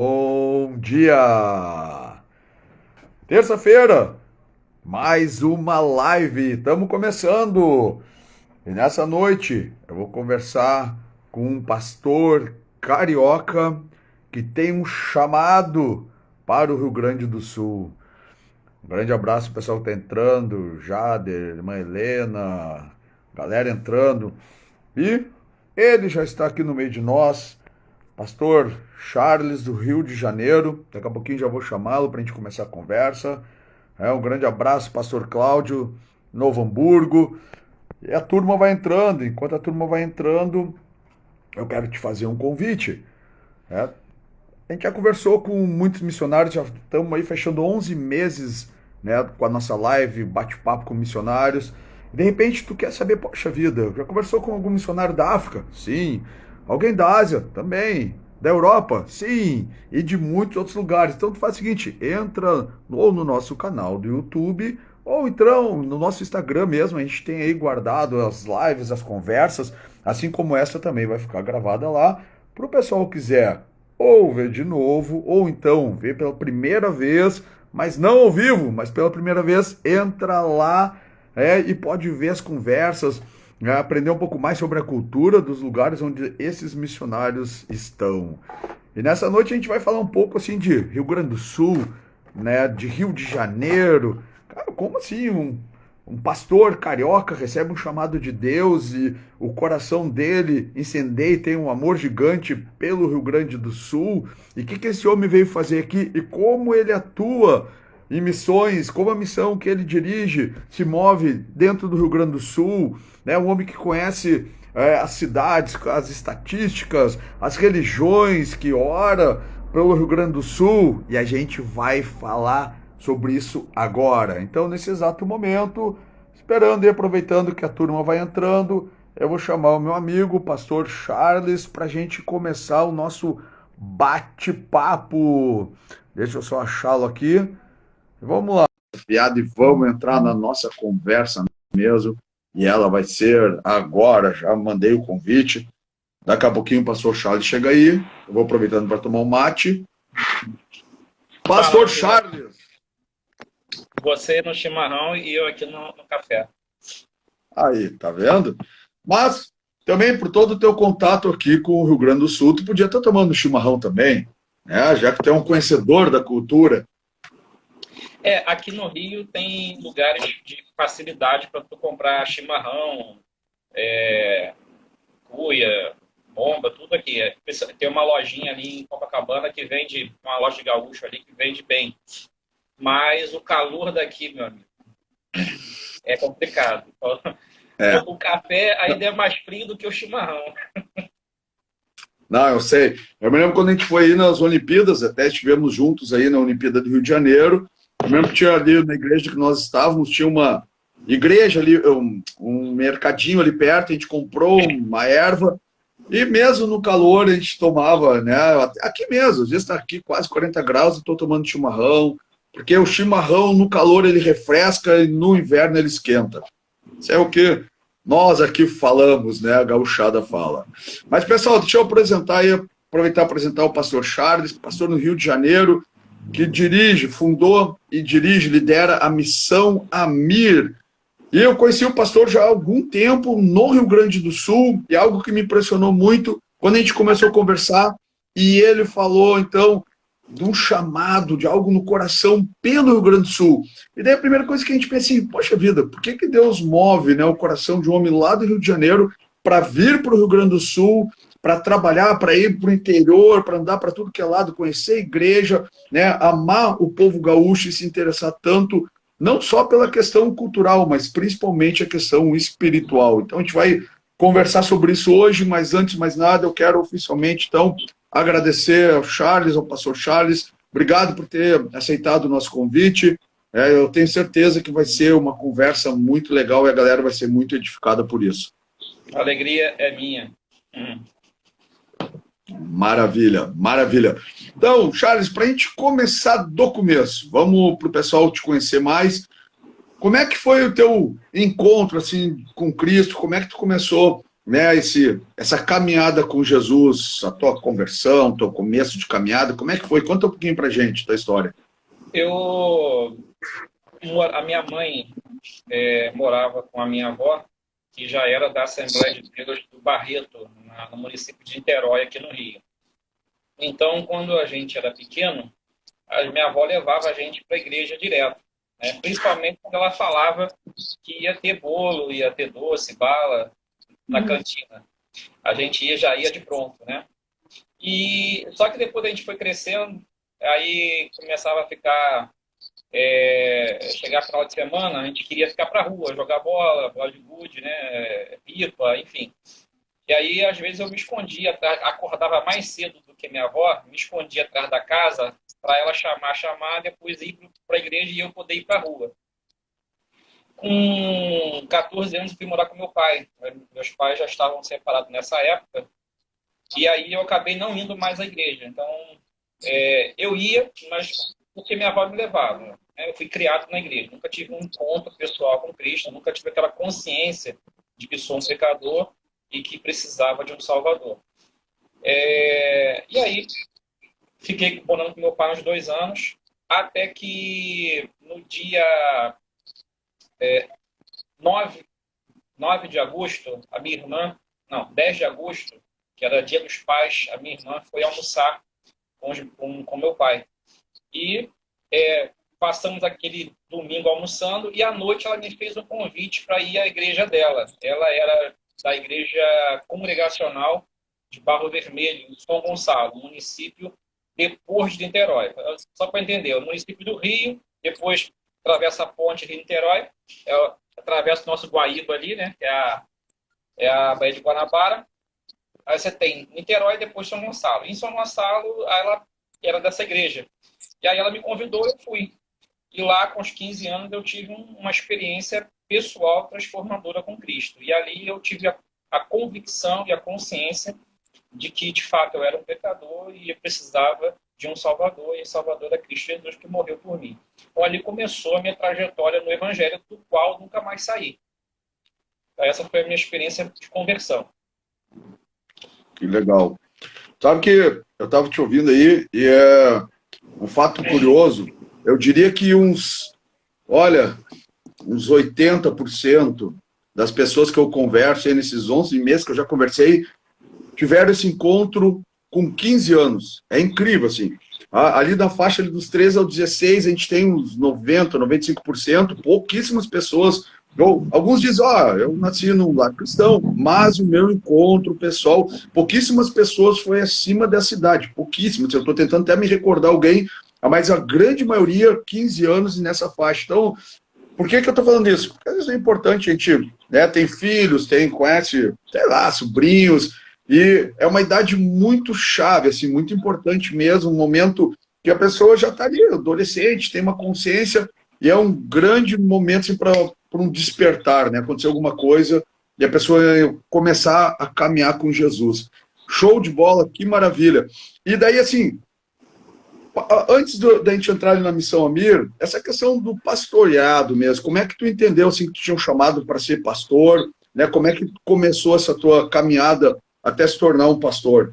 Bom dia! Terça-feira, mais uma live. Estamos começando. E nessa noite eu vou conversar com um pastor carioca que tem um chamado para o Rio Grande do Sul. Um grande abraço pro pessoal que está entrando, Jader, irmã Helena, galera entrando. E ele já está aqui no meio de nós. Pastor Charles, do Rio de Janeiro. Daqui a pouquinho já vou chamá-lo para a gente começar a conversa. Um grande abraço, Pastor Cláudio, Novo Hamburgo. E a turma vai entrando. Enquanto a turma vai entrando, eu quero te fazer um convite. né? A gente já conversou com muitos missionários, já estamos aí fechando 11 meses, com a nossa live, bate-papo com missionários. De repente, tu quer saber, poxa vida, já conversou com algum missionário da África? Sim. Alguém da Ásia? Também. Da Europa? Sim. E de muitos outros lugares. Então, tu faz o seguinte, entra ou no nosso canal do YouTube, ou então no nosso Instagram mesmo, a gente tem aí guardado as lives, as conversas, assim como essa também vai ficar gravada lá, para o pessoal que quiser ou ver de novo, ou então ver pela primeira vez, mas não ao vivo, mas pela primeira vez, entra lá e pode ver as conversas, aprender um pouco mais sobre a cultura dos lugares onde esses missionários estão. E nessa noite a gente vai falar um pouco assim de Rio Grande do Sul, de Rio de Janeiro. Cara, como assim um pastor carioca recebe um chamado de Deus e o coração dele incendeia e tem um amor gigante pelo Rio Grande do Sul? E o que esse homem veio fazer aqui? E como ele atua em missões, como a missão que ele dirige se move dentro do Rio Grande do Sul? Um homem que conhece as cidades, as estatísticas, as religiões, que ora pelo Rio Grande do Sul. E a gente vai falar sobre isso agora. Então, nesse exato momento, esperando e aproveitando que a turma vai entrando, eu vou chamar o meu amigo, o pastor Charles, para a gente começar o nosso bate-papo. Deixa eu só achá-lo aqui. Vamos lá, piada, e vamos entrar na nossa conversa mesmo. E ela vai ser agora. Já mandei o convite. Daqui a pouquinho o pastor Charles chega aí. Eu vou aproveitando para tomar um mate. Pastor Charles! Você no chimarrão e eu aqui no café. Aí, tá vendo? Mas também por todo o teu contato aqui com o Rio Grande do Sul, tu podia estar tomando chimarrão também, né? Já que tu é um conhecedor da cultura. Aqui no Rio tem lugares de facilidade para tu comprar chimarrão, cuia, bomba, tudo aqui. Tem uma lojinha ali em Copacabana que vende, uma loja de gaúcho ali que vende bem. Mas o calor daqui, meu amigo, é complicado. É. O café ainda é mais frio do que o chimarrão. Não, eu sei. Eu me lembro quando a gente foi aí nas Olimpíadas, até estivemos juntos aí na Olimpíada do Rio de Janeiro. Eu lembro que tinha ali na igreja que nós estávamos, tinha uma igreja ali, um mercadinho ali perto, a gente comprou uma erva, e mesmo no calor a gente tomava, né? Aqui mesmo, às vezes está aqui quase 40 graus, eu estou tomando chimarrão, porque o chimarrão no calor ele refresca e no inverno ele esquenta. Isso é o que nós aqui falamos, né? A gauchada fala. Mas, pessoal, deixa eu apresentar aí, aproveitar para apresentar o pastor Charles, pastor no Rio de Janeiro, que fundou e dirige, lidera a Missão Amir. E eu conheci o pastor já há algum tempo no Rio Grande do Sul, e algo que me impressionou muito quando a gente começou a conversar, e ele falou, então, de um chamado, de algo no coração pelo Rio Grande do Sul. E daí a primeira coisa que a gente pensa assim, poxa vida, por que Deus move, né, o coração de um homem lá do Rio de Janeiro para vir para o Rio Grande do Sul, para trabalhar, para ir para o interior, para andar para tudo que é lado, conhecer a igreja, né, amar o povo gaúcho e se interessar tanto, não só pela questão cultural, mas principalmente a questão espiritual. Então a gente vai conversar sobre isso hoje, mas antes de mais nada eu quero oficialmente, então, agradecer ao Charles, ao pastor Charles. Obrigado por ter aceitado o nosso convite. Eu tenho certeza que vai ser uma conversa muito legal e a galera vai ser muito edificada por isso. A alegria é minha. Maravilha, maravilha. Então, Charles, para a gente começar do começo, vamos para o pessoal te conhecer mais. Como é que foi o teu encontro assim com Cristo? Como é que tu começou né, essa caminhada com Jesus, a tua conversão, teu começo de caminhada, como é que foi? Conta um pouquinho pra gente da história. Eu, a minha mãe morava com a minha avó, que já era da Assembleia de Deus do Barreto, no município de Niterói, aqui no Rio. Então, quando a gente era pequeno, a minha avó levava a gente para a igreja direto, né? Principalmente quando ela falava que ia ter bolo, ia ter doce, bala na cantina. A gente já ia de pronto, né? E só que depois a gente foi crescendo, aí começava a ficar chegar final de semana, a gente queria ficar para rua, jogar bola, bola de gude, né? Pipa, enfim. E aí, às vezes, eu me escondia, acordava mais cedo do que minha avó, me escondia atrás da casa para ela chamar, depois ir para a igreja e eu poder ir para a rua. Com 14 anos, eu fui morar com meu pai. Meus pais já estavam separados nessa época. E aí eu acabei não indo mais à igreja. Então, eu ia, mas porque minha avó me levava, né? Eu fui criado na igreja. Nunca tive um encontro pessoal com Cristo. Nunca tive aquela consciência de que sou um pecador e que precisava de um Salvador. E aí, fiquei morando com meu pai uns 2 anos, até que no dia 9, 9 de agosto, a minha irmã, não, 10 de agosto, que era dia dos pais, a minha irmã foi almoçar com meu pai. E passamos aquele domingo almoçando e à noite ela me fez um convite para ir à igreja dela. Ela era da igreja congregacional de Barro Vermelho, em São Gonçalo, município depois de Niterói. Só para entender, o município do Rio, depois atravessa a ponte Rio-Niterói, atravessa o nosso Guaíba ali, né, que é a Baía de Guanabara. Aí você tem Niterói e depois São Gonçalo. Em São Gonçalo, ela era dessa igreja. E aí ela me convidou, eu fui. E lá, com os 15 anos, eu tive uma experiência pessoal transformadora com Cristo. E ali eu tive a convicção e a consciência de que, de fato, eu era um pecador e eu precisava de um Salvador, e o Salvador é Cristo Jesus, que morreu por mim. Então, ali começou a minha trajetória no Evangelho, do qual nunca mais saí. Então, essa foi a minha experiência de conversão. Que legal. Sabe que eu estava te ouvindo aí e é um fato curioso. Eu diria que uns 80% das pessoas que eu converso aí nesses 11 meses que eu já conversei, tiveram esse encontro com 15 anos. É incrível, assim. Ali na faixa dos 13 aos 16, a gente tem uns 90, 95%, pouquíssimas pessoas. Alguns dizem, eu nasci num lar cristão, mas o meu encontro pessoal, pouquíssimas pessoas foi acima dessa idade, pouquíssimas. Eu estou tentando até me recordar alguém, mas a grande maioria, 15 anos e nessa faixa. Então, por que eu estou falando isso? Porque às vezes é importante, a gente, né, tem filhos, conhece, sei lá, sobrinhos, e é uma idade muito chave, assim, muito importante mesmo, um momento que a pessoa já está ali, adolescente, tem uma consciência, e é um grande momento assim, para um despertar, né? Acontecer alguma coisa e a pessoa começar a caminhar com Jesus. Show de bola, que maravilha. E daí, assim, antes da gente entrar na missão Amir, essa questão do pastoreado mesmo, como é que tu entendeu assim, que tu tinha um chamado para ser pastor, né? Como é que começou essa tua caminhada até se tornar um pastor?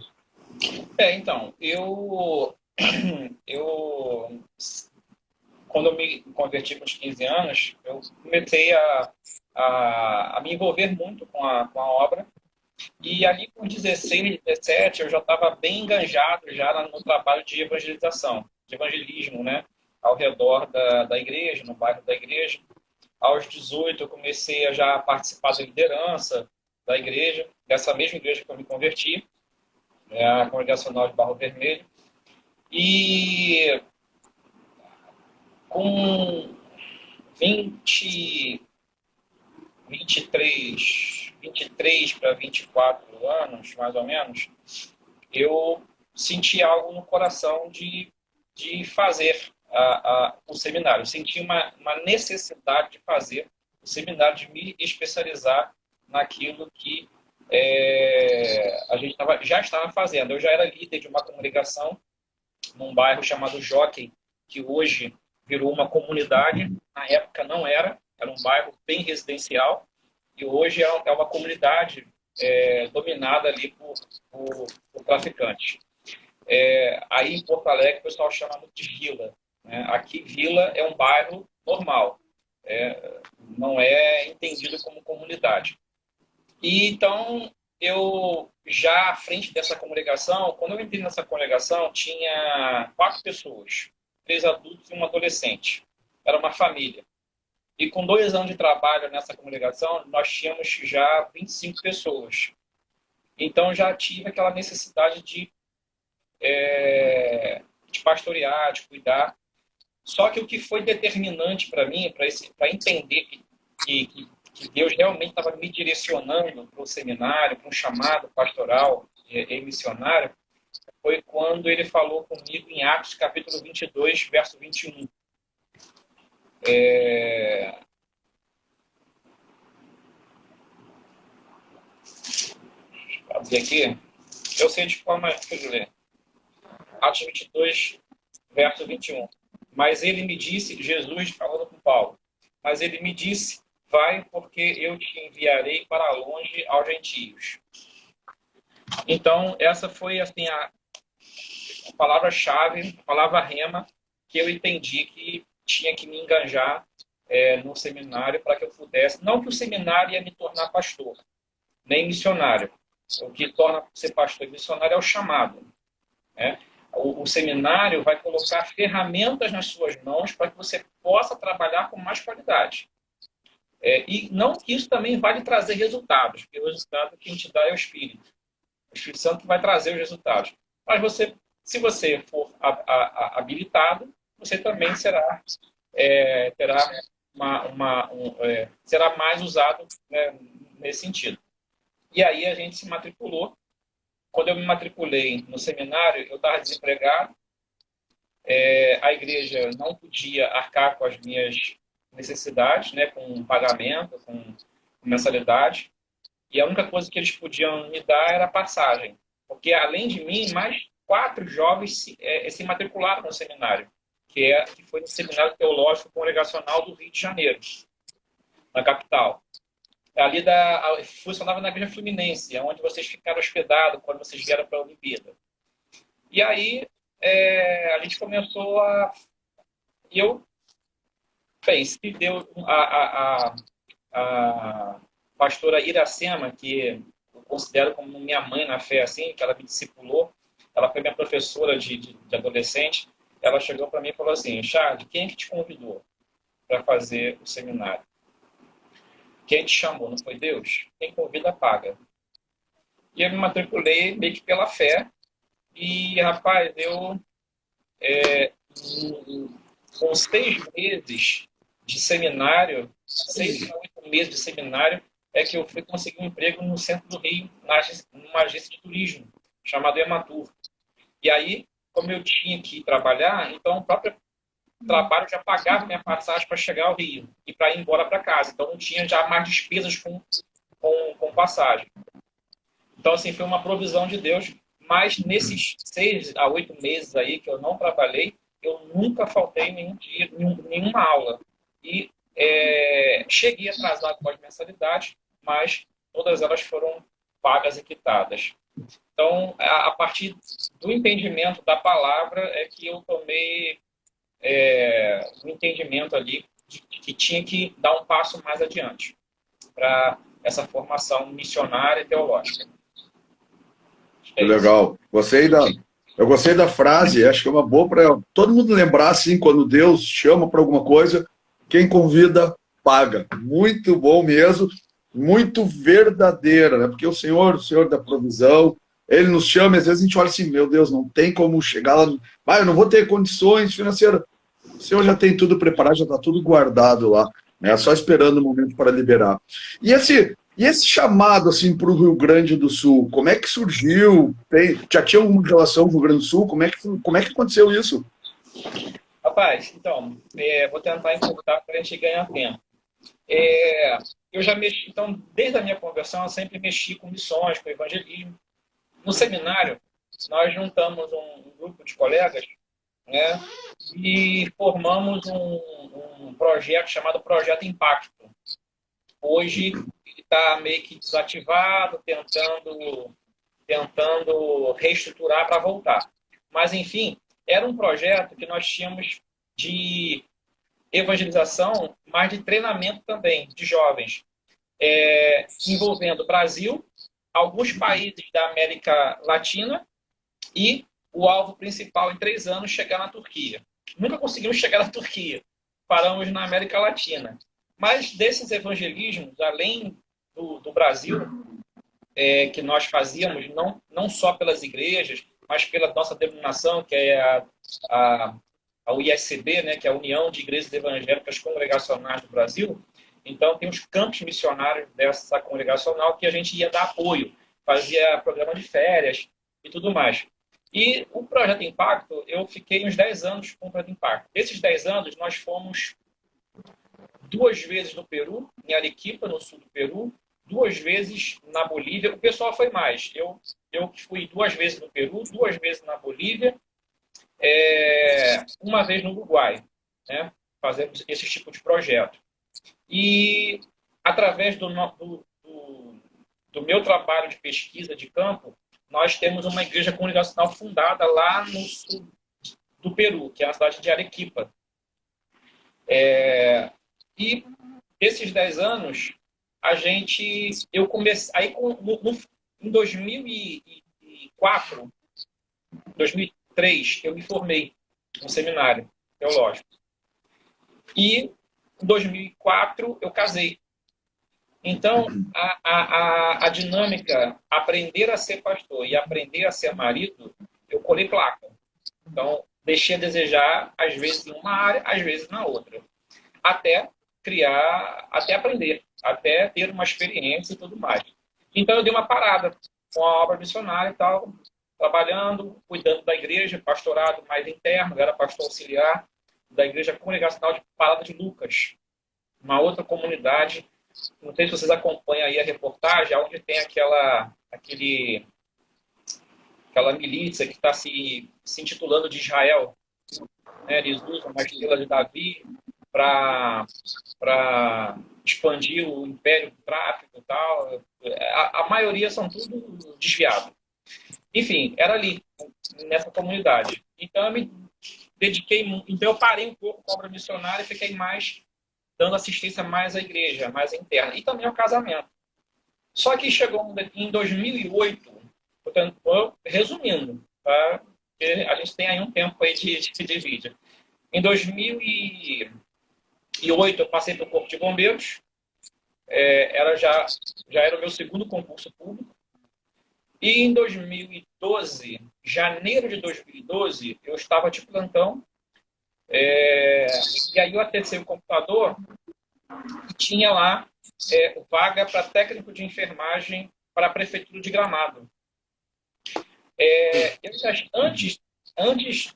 Então, eu quando eu me converti com os 15 anos, eu comecei a me envolver muito com a obra. E ali com 16, 17, eu já estava bem enganjado já no trabalho de evangelização, de evangelismo, né? Ao redor da igreja, no bairro da igreja. Aos 18, eu comecei a já participar da liderança da igreja, dessa mesma igreja que eu me converti, a Congregacional de Barro Vermelho. E com 23 para 24 anos, mais ou menos, eu senti algo no coração de fazer o seminário. Eu senti uma necessidade de fazer o seminário, de me especializar naquilo que a gente já estava fazendo. Eu já era líder de uma congregação num bairro chamado Jockey, que hoje virou uma comunidade. Na época não era um bairro bem residencial, e hoje é uma comunidade dominada ali por traficantes. Aí em Porto Alegre o pessoal chama muito de vila, né? Aqui vila é um bairro normal, não é entendido como comunidade. E então eu já à frente dessa congregação, quando eu entrei nessa congregação, tinha 4 pessoas, 3 adultos e um adolescente. Era uma família. E com 2 anos de trabalho nessa congregação, nós tínhamos já 25 pessoas. Então já tive aquela necessidade de pastorear, de cuidar. Só que o que foi determinante para mim, para entender que Deus realmente estava me direcionando para o seminário, para um chamado pastoral e missionário, foi quando ele falou comigo em Atos capítulo 22, verso 21. Abrir aqui. Eu sei de forma que eu ler. Atos 22, verso 21. Mas ele me disse, Jesus falando com Paulo, mas ele me disse, vai porque eu te enviarei para longe aos gentios. Então, essa foi assim, a palavra-chave, a palavra rema, que eu entendi que tinha que me engajar no seminário para que eu pudesse. Não que o seminário ia me tornar pastor, nem missionário. O que torna ser pastor e missionário é o chamado. Né? O seminário vai colocar ferramentas nas suas mãos para que você possa trabalhar com mais qualidade. E não que isso também vai lhe trazer resultados, porque o resultado que a gente dá é o Espírito. O Espírito Santo vai trazer os resultados. Mas você, se você for habilitado, você também terá será mais usado, né, nesse sentido. E aí a gente se matriculou. Quando eu me matriculei no seminário, eu estava desempregado. A igreja não podia arcar com as minhas necessidades, né, com pagamento, com mensalidade. E a única coisa que eles podiam me dar era passagem. Porque, além de mim, mais 4 jovens se matricularam no seminário, que foi no Seminário Teológico Congregacional do Rio de Janeiro, na capital. Ali funcionava na Igreja Fluminense, onde vocês ficaram hospedados quando vocês vieram para a Olimpíada. E aí a gente começou a... se deu a pastora Iracema, que eu considero como minha mãe na fé, assim, que ela me discipulou, ela foi minha professora de adolescente, ela chegou para mim e falou assim, Charles, quem é que te convidou para fazer o seminário? Quem te chamou, não foi Deus? Quem convida, paga. E eu me matriculei meio que pela fé. E, rapaz, com 6 meses de seminário, 6 a 8 meses de seminário, é que eu fui conseguir um emprego no centro do Rio, numa agência de turismo, chamada Ematur. E aí, como eu tinha que trabalhar, então o próprio trabalho já pagava minha passagem para chegar ao Rio e para ir embora para casa. Então não tinha já mais despesas com passagem. Então, assim, foi uma provisão de Deus. Mas nesses 6 a 8 meses aí que eu não trabalhei, eu nunca faltei nenhum dia, nenhuma aula. E cheguei atrasado com as mensalidades, mas todas elas foram pagas e quitadas. Então, a partir do entendimento da palavra é que eu tomei um entendimento ali de que tinha que dar um passo mais adiante para essa formação missionária e teológica. Legal. Eu gostei da frase, acho que é uma boa para todo mundo lembrar, assim, quando Deus chama para alguma coisa, quem convida, paga. Muito bom mesmo, muito verdadeira, né? Porque o Senhor da provisão, Ele nos chama e às vezes a gente olha assim, meu Deus, não tem como chegar lá, eu não vou ter condições financeiras. O Senhor já tem tudo preparado, já está tudo guardado lá, né? Só esperando o momento para liberar. E esse chamado assim, para o Rio Grande do Sul, como é que surgiu? Já tinha alguma relação com o Rio Grande do Sul? Como é que aconteceu isso? Rapaz, então, vou tentar encurtar para a gente ganhar tempo. Eu já mexi, então, desde a minha conversão, eu sempre mexi com missões, com evangelismo. No seminário, nós juntamos um grupo de colegas, né, e formamos um projeto chamado Projeto Impacto. Hoje ele está meio que desativado, tentando reestruturar para voltar. Mas, enfim, era um projeto que nós tínhamos de evangelização, mas de treinamento também de jovens, envolvendo Brasil, alguns países da América Latina e o alvo principal em 3 anos chegar na Turquia. Nunca conseguimos chegar na Turquia, paramos na América Latina. Mas desses evangelismos, além do Brasil, que nós fazíamos, não só pelas igrejas, mas pela nossa denominação, que é a UISCB, né, que é a União de Igrejas Evangélicas Congregacionais do Brasil. Então, tem os campos missionários dessa congregacional que a gente ia dar apoio, fazia programa de férias e tudo mais. E o Projeto Impacto, eu fiquei uns 10 anos com o Projeto Impacto. Desses 10 anos, nós fomos 2 vezes no Peru, em Arequipa, no sul do Peru, 2 vezes na Bolívia. O pessoal foi mais. Eu fui 2 vezes no Peru, 2 vezes na Bolívia, uma vez no Uruguai, né? Fazemos esse tipo de projeto. E através do meu trabalho de pesquisa de campo, nós temos uma igreja congregacional fundada lá no sul do Peru, que é a cidade de Arequipa. E esses 10 anos, eu comecei, aí em 2004, 2003, eu me formei no seminário teológico. E em 2004 eu casei. Então, a dinâmica, aprender a ser pastor e aprender a ser marido, eu colei placa. Então, deixei a desejar, às vezes em uma área, às vezes na outra. Até até aprender, até ter uma experiência e tudo mais. Então, eu dei uma parada com a obra missionária e tal, trabalhando, cuidando da igreja, pastorado mais interno, eu era pastor auxiliar da Igreja Congregacional de Parada de Lucas, uma outra comunidade. Não sei se vocês acompanham aí a reportagem, onde tem aquela milícia que está se intitulando de Israel. Né? Eles usam uma estrela de Davi para expandir o império do tráfico e tal. A maioria são tudo desviado. Enfim, era ali, nessa comunidade. Então, eu me dediquei, então eu parei um pouco com a obra missionária e fiquei mais dando assistência mais à igreja, mais interna, e também ao casamento. Só que chegou em 2008, portanto, resumindo, tá? A gente tem aí um tempo aí de vídeo. Em 2008, eu passei para o Corpo de Bombeiros, já era o meu segundo concurso público, e em 2012, janeiro de 2012, eu estava de plantão, e aí eu acessei o computador e tinha lá vaga para técnico de enfermagem para a Prefeitura de Gramado. Antes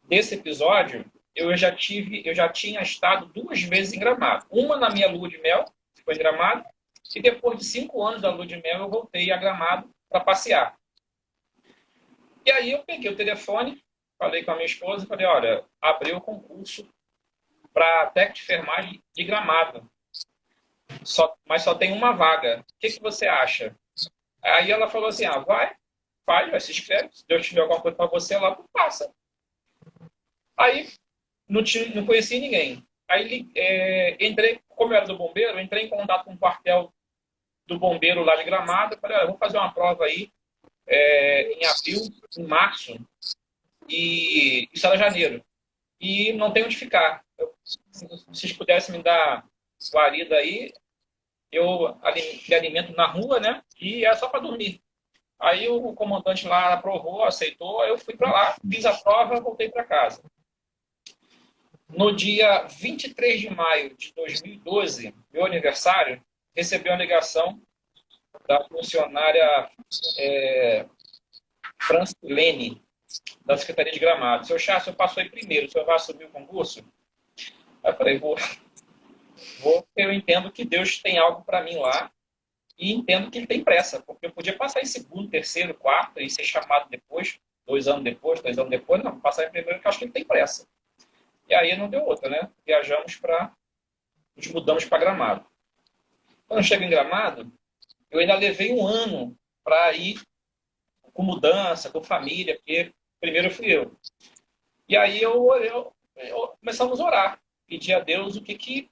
desse episódio, eu já tinha estado 2 vezes em Gramado. Uma na minha lua de mel, que foi em Gramado, e depois de 5 anos da lua de mel, eu voltei a Gramado para passear. E aí eu peguei o telefone, falei com a minha esposa e falei, olha, abriu o concurso para técnico de enfermagem de Gramado. Mas só tem uma vaga. O que você acha? Aí ela falou assim, vai, se inscreve. Se Deus tiver alguma coisa para você lá, passa. Aí não conhecia ninguém. Aí entrei, como eu era do bombeiro, entrei em contato com o quartel do bombeiro lá de Gramado. Falei, olha, vou fazer uma prova aí em abril, em março, e isso era janeiro. E não tem onde ficar. Se vocês pudessem me dar guarida aí, eu me alimento na rua, né? E é só para dormir. Aí o comandante lá aprovou, aceitou, eu fui para lá, fiz a prova, voltei para casa. No dia 23 de maio de 2012, meu aniversário, recebi uma ligação da funcionária Francilene, da Secretaria de Gramado. Seu Chássio, eu passo aí primeiro, o senhor vai assumir o concurso? Aí eu falei, vou, eu entendo que Deus tem algo para mim lá e entendo que ele tem pressa, porque eu podia passar em segundo, terceiro, quarto e ser chamado depois, 2 anos depois, 3 anos depois, não, passar em primeiro porque eu acho que ele tem pressa. E aí não deu outra, né? Nos mudamos para Gramado. Quando eu chego em Gramado, eu ainda levei um ano para ir com mudança, com família, porque primeiro fui eu. E aí começamos a orar, pedir a Deus o que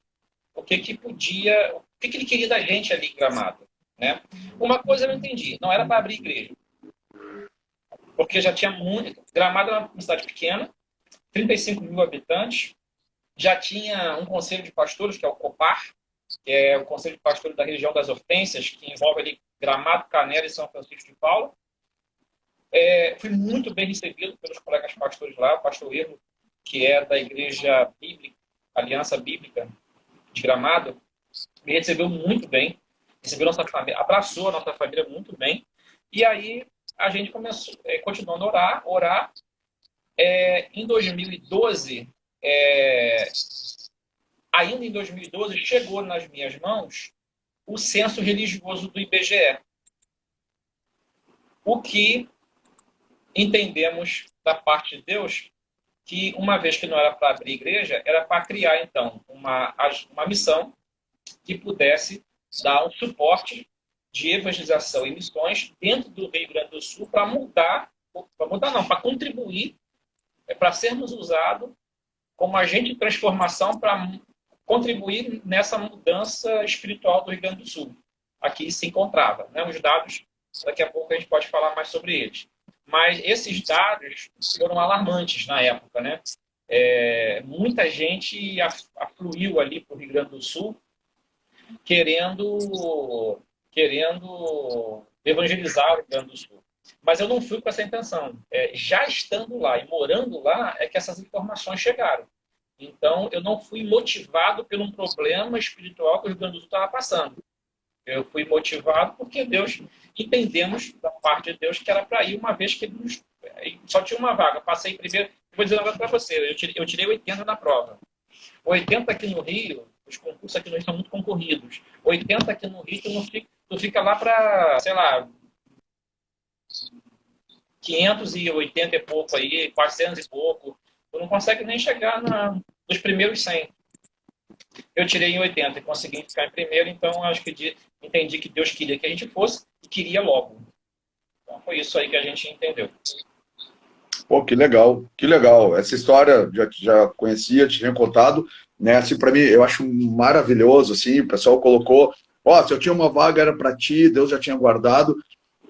podia, o que ele queria da gente ali em Gramado, né? Uma coisa eu não entendi, não era para abrir igreja, porque já tinha muito. Gramado é uma cidade pequena, 35 mil habitantes, já tinha um conselho de pastores, que é o COPAR, que é o conselho de pastores da região das Hortênsias, que envolve ali Gramado, Canela e São Francisco de Paula. Fui muito bem recebido pelos colegas pastores lá, o pastor Erro, que é da Igreja Bíblica, Aliança Bíblica de Gramado, me recebeu muito bem, recebeu nossa família, abraçou a nossa família muito bem, e aí a gente começou, continuando a orar. Em 2012, ainda em 2012, chegou nas minhas mãos o censo religioso do IBGE, o que entendemos da parte de Deus que, uma vez que não era para abrir igreja, era para criar, então, uma missão que pudesse dar um suporte de evangelização e missões dentro do Rio Grande do Sul para contribuir, para sermos usados como agente de transformação para contribuir nessa mudança espiritual do Rio Grande do Sul. Aqui se encontrava, né? Os dados, daqui a pouco a gente pode falar mais sobre eles. Mas esses dados foram alarmantes na época, né? Muita gente afluiu ali para o Rio Grande do Sul querendo evangelizar o Rio Grande do Sul. Mas eu não fui com essa intenção. Já estando lá e morando lá, é que essas informações chegaram. Então, eu não fui motivado por um problema espiritual que o Rio Grande do Sul estava passando. Eu fui motivado porque entendemos da parte de Deus que era para ir, uma vez que só tinha uma vaga. Passei primeiro, vou dizer agora para você, eu tirei 80 na prova. 80 aqui no Rio, os concursos aqui no Rio são muito concorridos. 80 aqui no Rio, tu fica lá para, sei lá, 580 e pouco aí, 400 e pouco. Tu não consegue nem chegar nos primeiros 100. Eu tirei em 80 e consegui ficar em primeiro, então acho que entendi que Deus queria que a gente fosse e queria logo. Então foi isso aí que a gente entendeu. Pô, que legal, que legal. Essa história já conhecia, tinha contado, né? Assim, para mim, eu acho maravilhoso, assim, o pessoal colocou, ó, se eu tinha uma vaga era para ti, Deus já tinha guardado,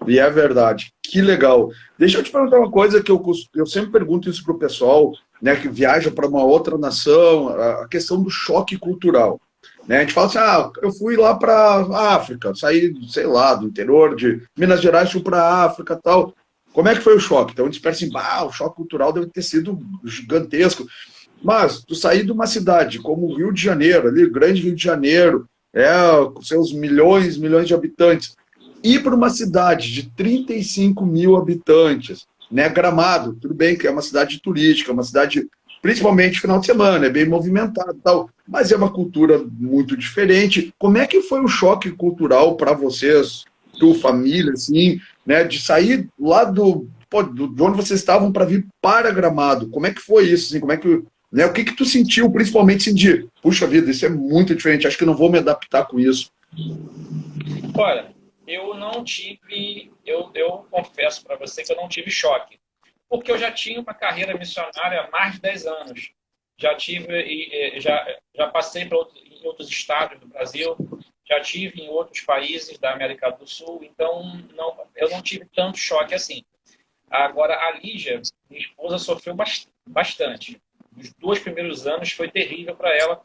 e é verdade. Que legal. Deixa eu te perguntar uma coisa que eu sempre pergunto isso pro pessoal, né, que viaja para uma outra nação, a questão do choque cultural. Né? A gente fala assim, eu fui lá para África, saí, sei lá, do interior de Minas Gerais, fui para a África e tal. Como é que foi o choque? Então a gente pensa assim, o choque cultural deve ter sido gigantesco. Mas tu sair de uma cidade como o Rio de Janeiro, ali, o grande Rio de Janeiro, com seus milhões de habitantes, ir para uma cidade de 35 mil habitantes, né? Gramado, tudo bem que é uma cidade turística, uma cidade, principalmente final de semana, é bem movimentada e tal, mas é uma cultura muito diferente. Como é que foi o choque cultural para vocês, tua família, assim, né? De sair lá de onde vocês estavam para vir para Gramado? Como é que foi isso? Assim, como é que, né? O que tu sentiu, principalmente, assim, de, puxa vida, isso é muito diferente, acho que não vou me adaptar com isso. Olha, eu não tive, eu confesso para você que eu não tive choque, porque eu já tinha uma carreira missionária há mais de 10 anos. Já tive, já passei em outros estados do Brasil, já tive em outros países da América do Sul, então eu não tive tanto choque assim. Agora, a Lígia, minha esposa, sofreu bastante. Os 2 primeiros anos foi terrível para ela.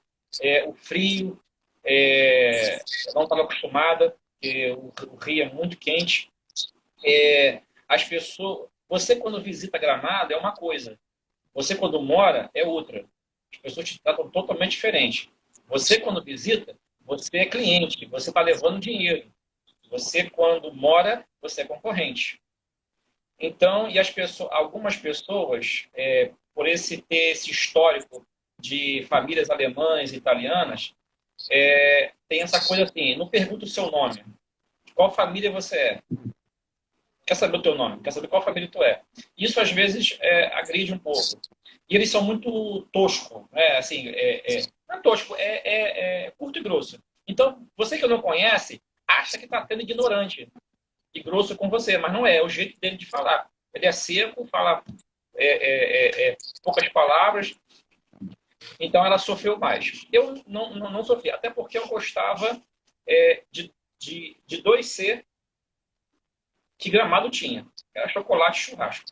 O frio, eu não estava acostumada, porque o Rio é muito quente. As pessoas, você quando visita Gramado é uma coisa, você quando mora é outra. As pessoas te tratam totalmente diferente. Você quando visita, você é cliente, você está levando dinheiro. Você quando mora, você é concorrente. Então, e algumas pessoas, por ter esse histórico de famílias alemãs e italianas, tem essa coisa assim, não pergunta o seu nome. Qual família você é? Quer saber o teu nome? Quer saber qual família tu é? Isso, às vezes, agride um pouco. E eles são muito toscos, né? Assim, não é tosco, curto e grosso. Então, você que não conhece, acha que está sendo ignorante e grosso com você, mas não é o jeito dele de falar. Ele é seco, fala poucas palavras, então ela sofreu mais. Eu não sofri, até porque eu gostava de 2C que Gramado tinha. Era chocolate e churrasco.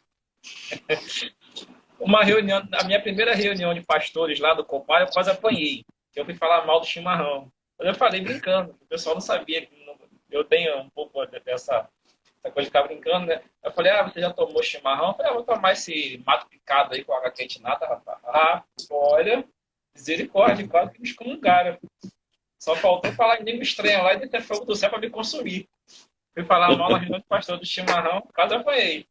Uma reunião, a minha primeira reunião de pastores lá do Copar, eu quase apanhei. Eu fui falar mal do chimarrão. Mas eu falei brincando, o pessoal não sabia que eu tenho um pouco dessa coisa de ficar brincando, né? Eu falei, você já tomou chimarrão? Eu falei, vou tomar esse mato picado aí com água quente nata, rapaz. Olha, misericórdia, quase que me excomungaram. Só faltou falar em língua estranha lá e descer fogo do céu para me consumir. Fui falar mal na reunião de pastor do chimarrão, quase apanhei.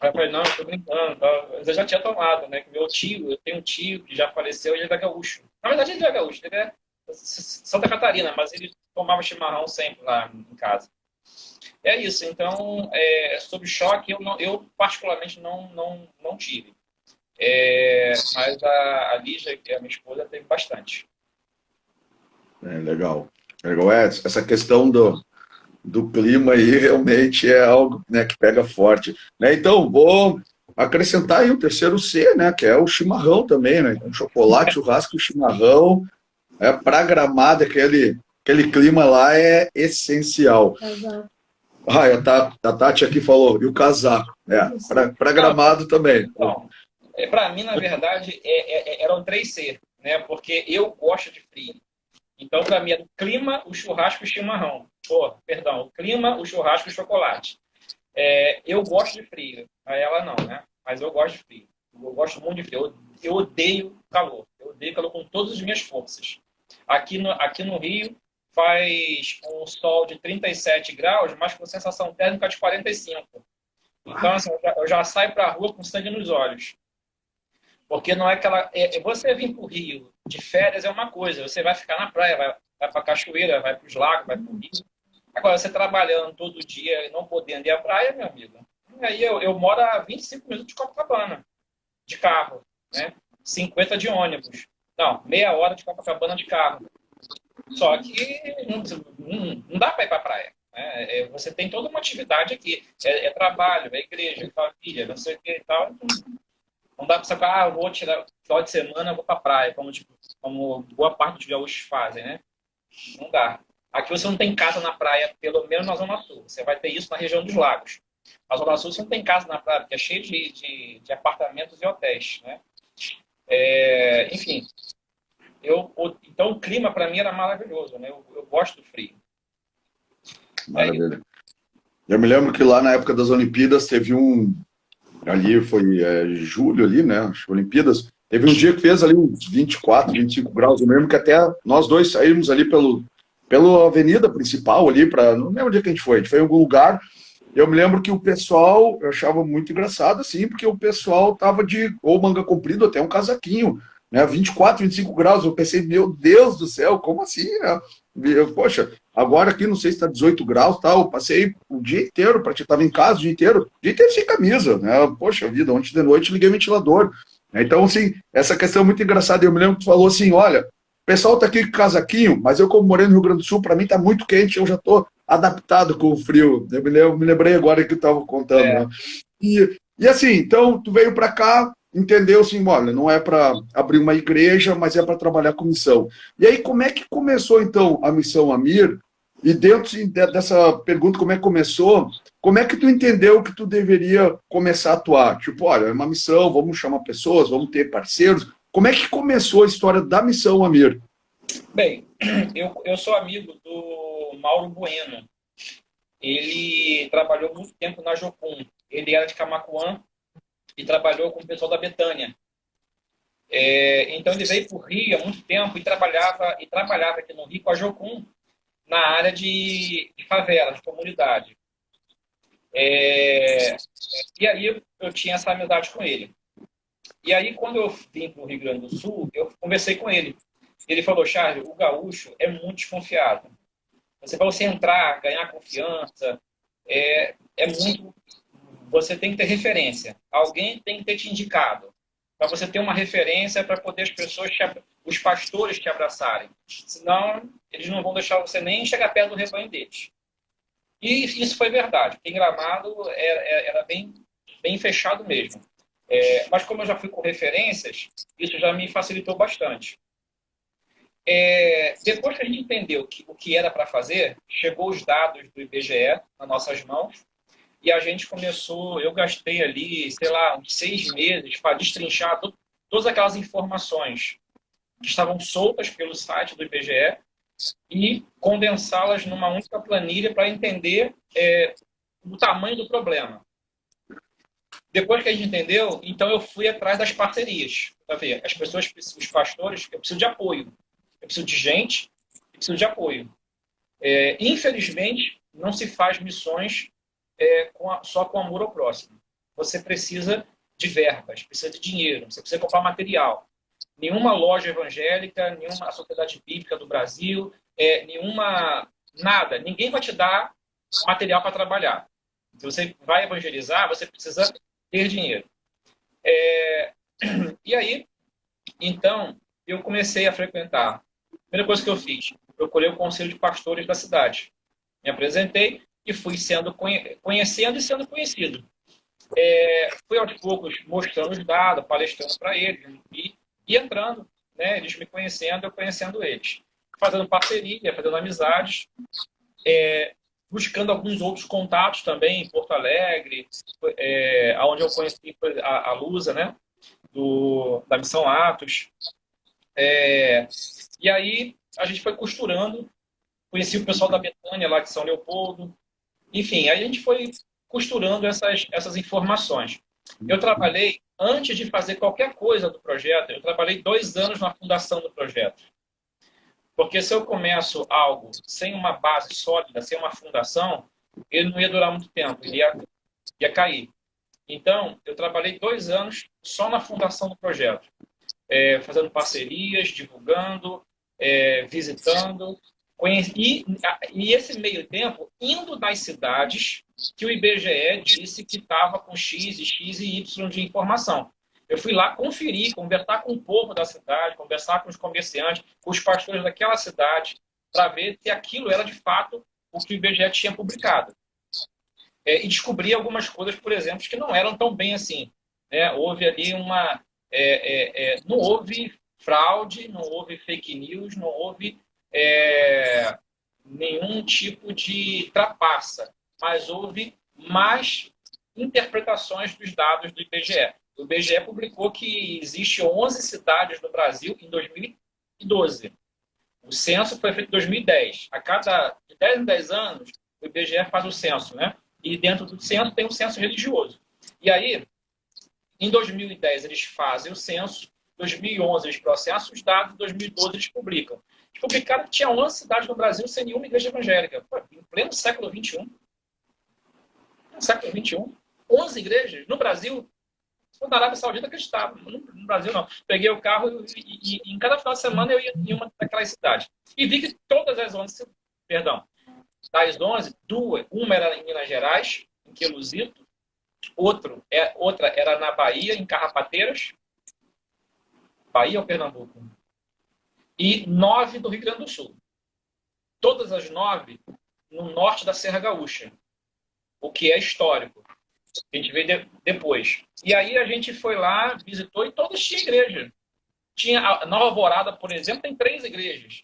Aí eu falei, não, eu tô brincando. Mas eu já tinha tomado, né? Meu tio, eu tenho um tio que já faleceu e ele é da Gaúcho. Na verdade, ele é gaúcho, ele é Santa Catarina, mas ele tomava chimarrão sempre lá em casa. É isso. Então, sobre choque, eu particularmente não tive. Mas a Lígia, que é a minha esposa, teve bastante. Legal. Legal. Essa questão do clima aí realmente é algo, né, que pega forte. Né? Então, vou acrescentar aí o terceiro C, né, que é o chimarrão também, né? Então, chocolate, churrasco e chimarrão. Para Gramado, aquele clima lá é essencial. Exato. A Tati aqui falou, e o casaco. Para Gramado também. Então, para mim, na verdade, eram 3C, né? Porque eu gosto de frio. Então, para mim, é o clima, o churrasco e o chimarrão. O clima, o churrasco e o chocolate. Eu gosto de frio. Ela não, né? Mas eu gosto de frio. Eu gosto muito de frio. Eu odeio calor. Eu odeio calor com todas as minhas forças. Aqui no Rio, faz um sol de 37 graus, mas com sensação térmica de 45. Então, assim, eu já saio para a rua com sangue nos olhos. Porque não é aquela... você vir para o Rio de férias é uma coisa. Você vai ficar na praia, vai para a cachoeira, vai para os lagos, vai para o rio. Agora, você trabalhando todo dia e não podendo ir à praia, meu amigo. Aí eu moro a 25 minutos de Copacabana, de carro, né? 50 de ônibus. Não, meia hora de Copacabana de carro. Só que não dá para ir para a praia. Né? Você tem toda uma atividade aqui. Trabalho, igreja, família, não sei o que e tal. Não dá para você falar, eu vou tirar final de semana, eu vou para a praia, como boa parte dos gaúchos fazem, né? Não dá. Aqui você não tem casa na praia, pelo menos na Zona Sul. Você vai ter isso na região dos lagos. Na Zona Sul você não tem casa na praia, porque é cheio de apartamentos e hotéis, né? Enfim. Então o clima para mim era maravilhoso, né? Eu gosto do frio. Maravilha. Eu me lembro que lá na época das Olimpíadas teve ali foi julho ali, né? As Olimpíadas. Teve um dia que fez ali uns 24, 25 graus. Eu lembro que até nós dois saímos ali pela avenida principal ali, não lembro onde é que a gente foi em algum lugar. Eu me lembro que o pessoal, eu achava muito engraçado, assim, porque o pessoal tava ou manga comprida, até um casaquinho, né? 24, 25 graus. Eu pensei, meu Deus do céu, como assim, né? Poxa, agora aqui não sei se está 18 graus, tal. Eu passei o dia inteiro, estava em casa o dia inteiro sem camisa, né? Poxa vida, ontem de noite liguei o ventilador. Então, assim, essa questão é muito engraçada. Eu me lembro que tu falou assim, olha, o pessoal tá aqui com casaquinho, mas eu, como morei no Rio Grande do Sul, para mim tá muito quente, eu já tô adaptado com o frio. Eu me lembrei agora que tu estava contando, né? E assim, então, tu veio para cá, entendeu assim, olha, não é para abrir uma igreja, mas é para trabalhar com missão. E aí, como é que começou, então, a Missão Amir? E dentro dessa pergunta, como é que começou, como é que tu entendeu que tu deveria começar a atuar? Tipo, olha, é uma missão, vamos chamar pessoas, vamos ter parceiros. Como é que começou a história da Missão Amir? Bem, eu sou amigo do Mauro Bueno. Ele trabalhou muito tempo na Jocum. Ele era de Camaquã e trabalhou com o pessoal da Betânia. Então ele veio para o Rio há muito tempo e trabalhava aqui no Rio com a Jocum na área de favela, de comunidade. E aí eu tinha essa amizade com ele. E aí quando eu vim para o Rio Grande do Sul, eu conversei com ele. Ele falou, Charles, o gaúcho é muito desconfiado. Para você entrar, ganhar confiança, muito... Você tem que ter referência. Alguém tem que ter te indicado. para você ter uma referência para poder as pessoas, os pastores te abraçarem. Senão, eles não vão deixar você nem chegar perto do rebanho deles. E isso foi verdade. Em Gramado era bem fechado mesmo. Mas como eu já fui com referências, isso já me facilitou bastante. Depois que a gente entendeu o que era para fazer, chegou os dados do IBGE nas nossas mãos e a gente começou, eu gastei ali, sei lá, uns 6 meses para destrinchar todas aquelas informações que estavam soltas pelo site do IBGE e condensá-las numa única planilha para entender o tamanho do problema. Depois que a gente entendeu, então eu fui atrás das parcerias. Tá vendo? As pessoas, os pastores, eu preciso de apoio. Eu preciso de gente, eu preciso de apoio. Infelizmente, não se faz missões só com amor ao próximo. Você precisa de verbas, precisa de dinheiro, você precisa comprar material. Nenhuma loja evangélica, nenhuma sociedade bíblica do Brasil, nada. Ninguém vai te dar material para trabalhar. Se você vai evangelizar, você precisa ter dinheiro. E aí, então, eu comecei a frequentar. A primeira coisa que eu fiz, procurei o conselho de pastores da cidade. Me apresentei e fui conhecendo e sendo conhecido. Fui aos poucos mostrando os dados, palestrando para eles e entrando, né? Eles me conhecendo, eu conhecendo eles. Fazendo parceria, fazendo amizades, buscando alguns outros contatos também em Porto Alegre, onde eu conheci a Lusa, né? Da Missão Atos. E aí a gente foi costurando, conheci o pessoal da Betânia lá de São Leopoldo. Enfim, aí a gente foi costurando essas informações. Eu trabalhei, antes de fazer qualquer coisa do projeto, eu trabalhei 2 anos na fundação do projeto. Porque se eu começo algo sem uma base sólida, sem uma fundação, ele não ia durar muito tempo, ele ia cair. Então, eu trabalhei 2 anos só na fundação do projeto, fazendo parcerias, divulgando, visitando, e esse meio tempo, indo nas cidades que o IBGE disse que estava com X e Y de informação. Eu fui lá conferir, conversar com o povo da cidade, conversar com os comerciantes, com os pastores daquela cidade, para ver se aquilo era de fato o que o IBGE tinha publicado. E descobri algumas coisas, por exemplo, que não eram tão bem assim. Houve ali não houve fraude, não houve fake news, não houve nenhum tipo de trapaça, mas houve mais interpretações dos dados do IBGE. O IBGE publicou que existe 11 cidades no Brasil em 2012. O censo foi feito em 2010. A cada de 10 em 10 anos, o IBGE faz o censo, né? E dentro do censo tem o censo religioso. E aí, em 2010, eles fazem o censo, em 2011 eles processam os dados, em 2012 eles publicam. Eles publicaram que tinha 11 cidades no Brasil sem nenhuma igreja evangélica. Pô, em pleno século XXI. No século XXI, 11 igrejas no Brasil. Na Arábia Saudita acreditava, no Brasil não. Peguei o carro e em cada final de semana eu ia em uma daquelas cidades. E vi que todas as 11, das 11, uma era em Minas Gerais, em Queluzito, outra era na Bahia, em Carrapateiras, Bahia ou Pernambuco, e 9 do Rio Grande do Sul. Todas as 9 no norte da Serra Gaúcha, o que é histórico. A gente vê depois. E aí a gente foi lá, visitou e todas tinham igreja. Tinha a Nova Alvorada, por exemplo, tem 3 igrejas.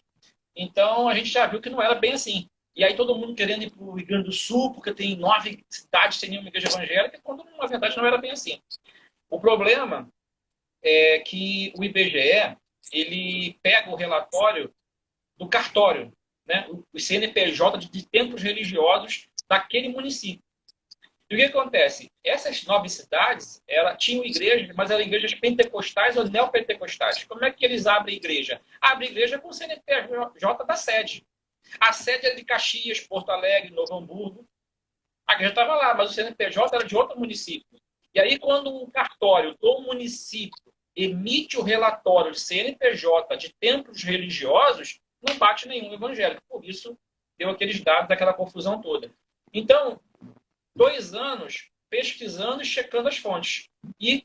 Então a gente já viu que não era bem assim. E aí todo mundo querendo ir para o Rio Grande do Sul, porque tem 9 cidades sem nenhuma igreja evangélica, quando na verdade não era bem assim. O problema é que o IBGE, ele pega o relatório do cartório, né? O CNPJ de templos religiosos daquele município. E o que acontece? Essas 9 cidades, tinham igrejas, mas eram igrejas pentecostais ou neopentecostais. Como é que eles abrem igreja? Abrem igreja com o CNPJ da sede. A sede era de Caxias, Porto Alegre, Novo Hamburgo. A igreja estava lá, mas o CNPJ era de outro município. E aí, quando o cartório do município emite o relatório de CNPJ de templos religiosos, não bate nenhum evangélico. Por isso, deu aqueles dados daquela confusão toda. Então, 2 anos pesquisando e checando as fontes. E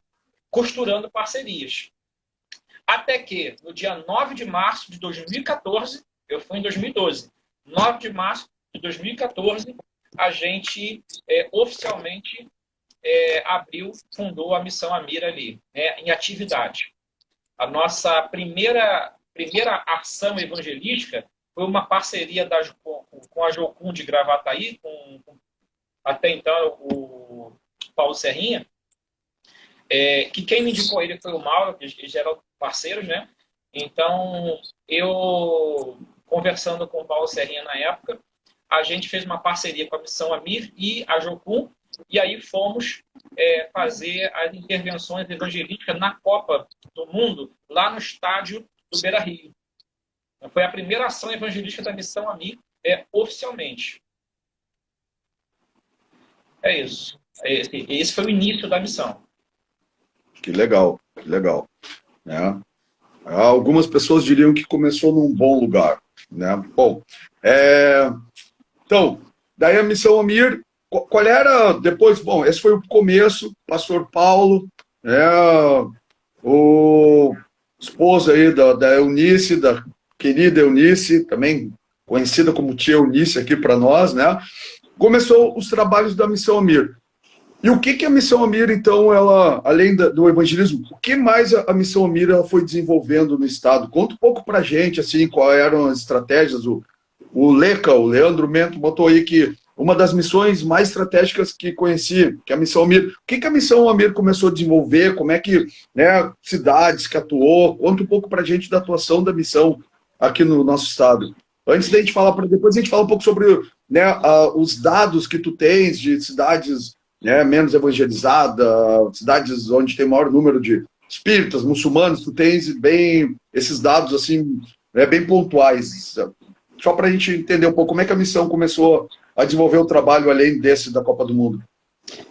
costurando parcerias. Até que, no dia 9 de março de 2014, eu fui em 2012, 9 de março de 2014, a gente oficialmente fundou a Missão Amir ali, né, em atividade. A nossa primeira ação evangelística foi uma parceria com a Jocum de Gravataí, até então o Paulo Serrinha, que quem me indicou ele foi o Mauro, que eles eram parceiros, né? Então, eu, conversando com o Paulo Serrinha na época, a gente fez uma parceria com a Missão Amir e a Jocum, e aí fomos fazer as intervenções evangelísticas na Copa do Mundo, lá no estádio do Beira-Rio. Foi a primeira ação evangelística da Missão Amir oficialmente. É isso. Esse foi o início da missão. Que legal, que legal. Né? Algumas pessoas diriam que começou num bom lugar. Né? Bom, então, daí a Missão Amir, qual era depois? Bom, esse foi o começo, pastor Paulo, né, o esposo aí da Eunice, da querida Eunice, também conhecida como tia Eunice aqui para nós, né? Começou os trabalhos da Missão Amir. E o que a Missão Amir, então, ela, além do evangelismo, o que mais a Missão Amir ela foi desenvolvendo no Estado? Conta um pouco para a gente, assim, quais eram as estratégias. O Leca, o Leandro Mento, botou aí que uma das missões mais estratégicas que conheci, que é a Missão Amir. O que a Missão Amir começou a desenvolver? Como é que, né, cidades que atuou? Conta um pouco para a gente da atuação da missão aqui no nosso Estado. Antes da gente falar, depois a gente fala um pouco sobre, né, os dados que tu tens de cidades, né, menos evangelizadas, cidades onde tem maior número de espíritas, muçulmanos, tu tens bem esses dados assim, né, bem pontuais. Só para a gente entender um pouco como é que a missão começou a desenvolver o trabalho além desse da Copa do Mundo.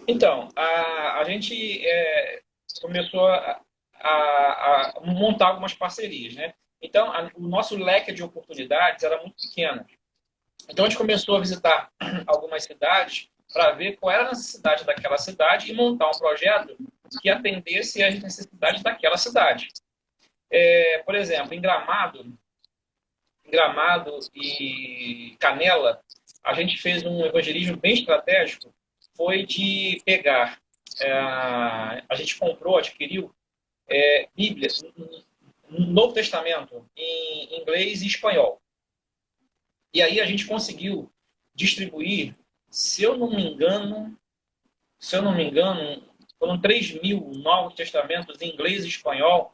Então, a gente começou a montar algumas parcerias, né? Então, o nosso leque de oportunidades era muito pequeno. Então, a gente começou a visitar algumas cidades para ver qual era a necessidade daquela cidade e montar um projeto que atendesse às necessidades daquela cidade. Por exemplo, em Gramado e Canela, a gente fez um evangelismo bem estratégico, foi de pegar, a gente adquiriu Bíblias, no Novo Testamento, em inglês e espanhol. E aí a gente conseguiu distribuir, se eu não me engano, foram 3.000 Novos Testamentos em inglês e espanhol,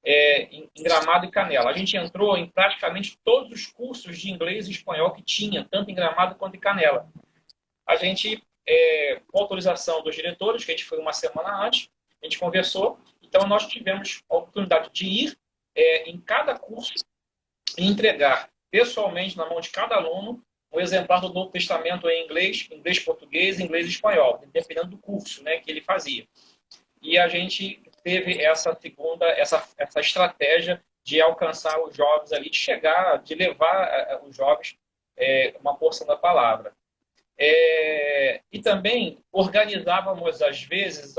em Gramado e Canela. A gente entrou em praticamente todos os cursos de inglês e espanhol que tinha, tanto em Gramado quanto em Canela. A gente, com autorização dos diretores, que a gente foi uma semana antes, a gente conversou, então nós tivemos a oportunidade de ir em cada curso e entregar pessoalmente na mão de cada aluno um exemplar do Novo Testamento em inglês, português, inglês e espanhol, dependendo do curso, né, que ele fazia. E a gente teve essa estratégia de alcançar os jovens ali, de levar os jovens uma porção da palavra. E também organizávamos, às vezes,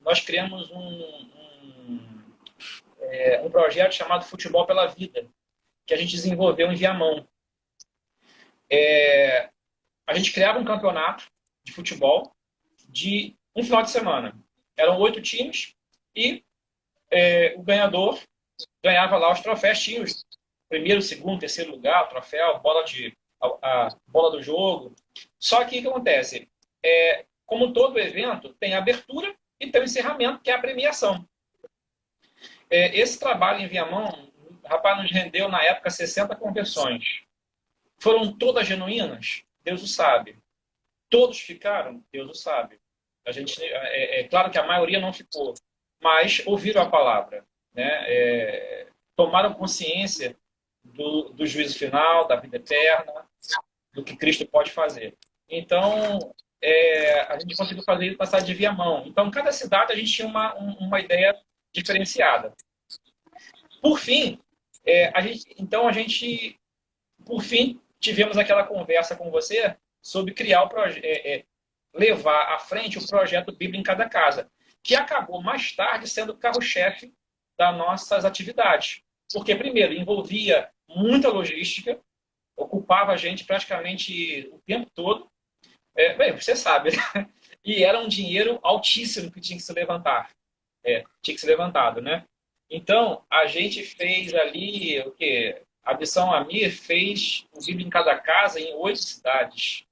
nós criamos um projeto chamado Futebol pela Vida, que a gente desenvolveu em Viamão. A gente criava um campeonato de futebol de um final de semana. Eram 8 times e o ganhador ganhava lá os troféus. Tinha os primeiro, segundo, terceiro lugar, o troféu, a bola do jogo. Só que o que acontece? Como todo evento, tem a abertura e tem o encerramento, que é a premiação. Esse trabalho em Viamão, rapaz, nos rendeu na época 60 conversões. Foram todas genuínas? Deus o sabe. Todos ficaram? Deus o sabe. Claro que a maioria não ficou, mas ouviram a palavra, né? Tomaram consciência do juízo final, da vida eterna, do que Cristo pode fazer. Então, a gente conseguiu fazer isso passar de Viamão. Então, cada cidade a gente tinha uma ideia diferenciada. Por fim, por fim, tivemos aquela conversa com você sobre criar levar à frente o projeto Bíblia em Cada Casa, que acabou mais tarde sendo o carro-chefe das nossas atividades. Porque, primeiro, envolvia muita logística, ocupava a gente praticamente o tempo todo. Bem, você sabe, né? E era um dinheiro altíssimo que tinha que se levantar. Tinha que ser levantado, né? Então, a gente fez ali o quê? A Missão Amir fez o Bíblia em Cada Casa em 8 cidades.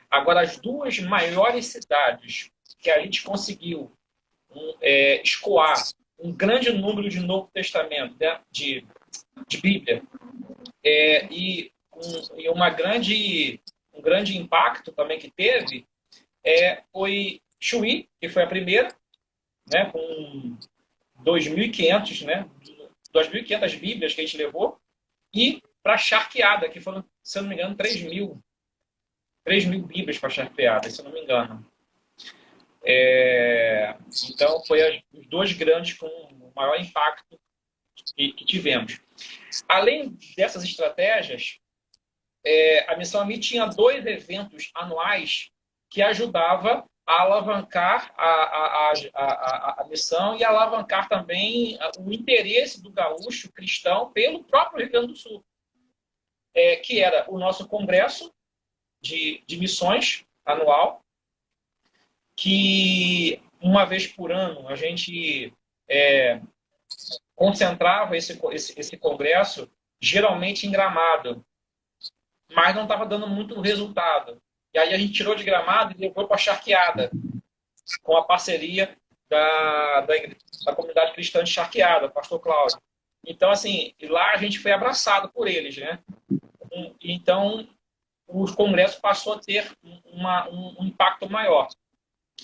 Agora, as duas maiores cidades que a gente conseguiu escoar um grande número de Novo Testamento, né? de Bíblia, e um grande impacto também que teve foi Chuí, que foi a primeira, né? Com 2.500, né? 2.500 Bíblias que a gente levou, e para Charqueada, que foram, se eu não me engano, 3.000 Bíblias para Charqueada, se eu não me engano. Então, foi os dois grandes com o maior impacto que tivemos. Além dessas estratégias, a Missão AMI tinha 2 eventos anuais que ajudava a alavancar a missão e alavancar também o interesse do gaúcho cristão pelo próprio Rio Grande do Sul, que era o nosso congresso de missões anual, que uma vez por ano a gente concentrava esse congresso, geralmente em Gramado, mas não estava dando muito resultado. E aí a gente tirou de Gramado e levou para Charqueada, com a parceria da comunidade cristã de Charqueada, pastor Cláudio. Então, assim, lá a gente foi abraçado por eles, né? Então, o congresso passou a ter um impacto maior.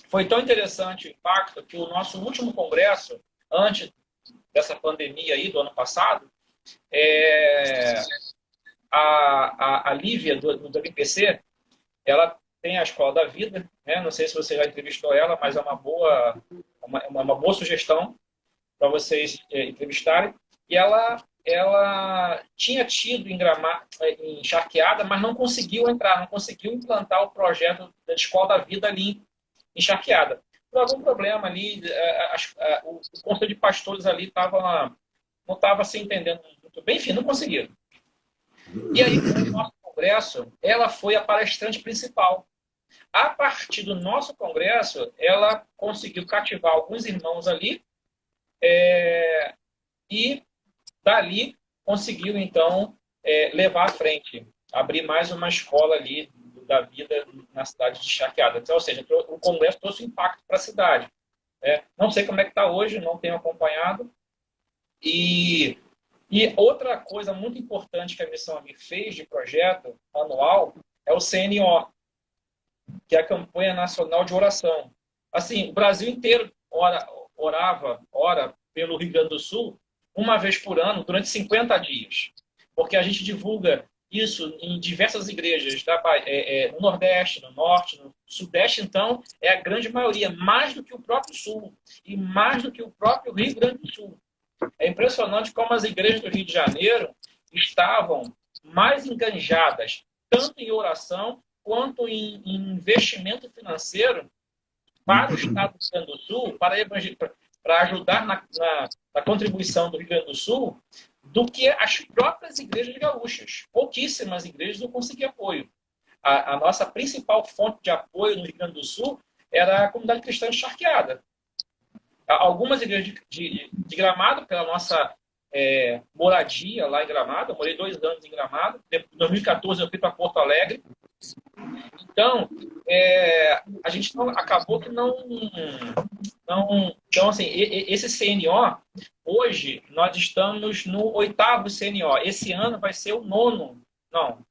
Foi tão interessante o impacto que o nosso último congresso, antes dessa pandemia aí do ano passado, a Lívia, do MPC, ela tem a Escola da Vida, né? Não sei se você já entrevistou ela, mas é uma boa sugestão para vocês entrevistarem. E ela tinha tido em Charqueada, mas não conseguiu entrar, não conseguiu implantar o projeto da Escola da Vida ali em Charqueada. Por algum problema ali, o conselho de pastores ali não estava se entendendo muito bem, enfim, não conseguiram. E aí, no nosso congresso, ela foi a palestrante principal. A partir do nosso congresso, ela conseguiu cativar alguns irmãos ali e dali conseguiu, então, levar à frente, abrir mais uma escola ali da vida na cidade de Charqueada. Então, ou seja, o congresso trouxe impacto para a cidade. Não sei como é que está hoje, não tenho acompanhado. E outra coisa muito importante que a Missão AMI fez de projeto anual é o CNO, que é a Campanha Nacional de Oração. Assim, o Brasil inteiro ora pelo Rio Grande do Sul uma vez por ano, durante 50 dias. Porque a gente divulga isso em diversas igrejas, no Nordeste, no Norte, no Sudeste, então, é a grande maioria, mais do que o próprio Sul, e mais do que o próprio Rio Grande do Sul. É impressionante como as igrejas do Rio de Janeiro estavam mais enganjadas, tanto em oração quanto em investimento financeiro para o Estado do Rio Grande do Sul, para ajudar na contribuição do Rio Grande do Sul, do que as próprias igrejas gaúchas. Pouquíssimas igrejas não conseguiam apoio. A nossa principal fonte de apoio no Rio Grande do Sul era a comunidade cristã de Charqueada. Algumas igrejas de Gramado, pela nossa moradia lá em Gramado. Eu morei 2 anos em Gramado. Em 2014 eu fui para Porto Alegre. Então, a gente acabou que não... Então, assim, esse CNO, hoje, nós estamos no 8º CNO. Esse ano vai ser o 9º. Não,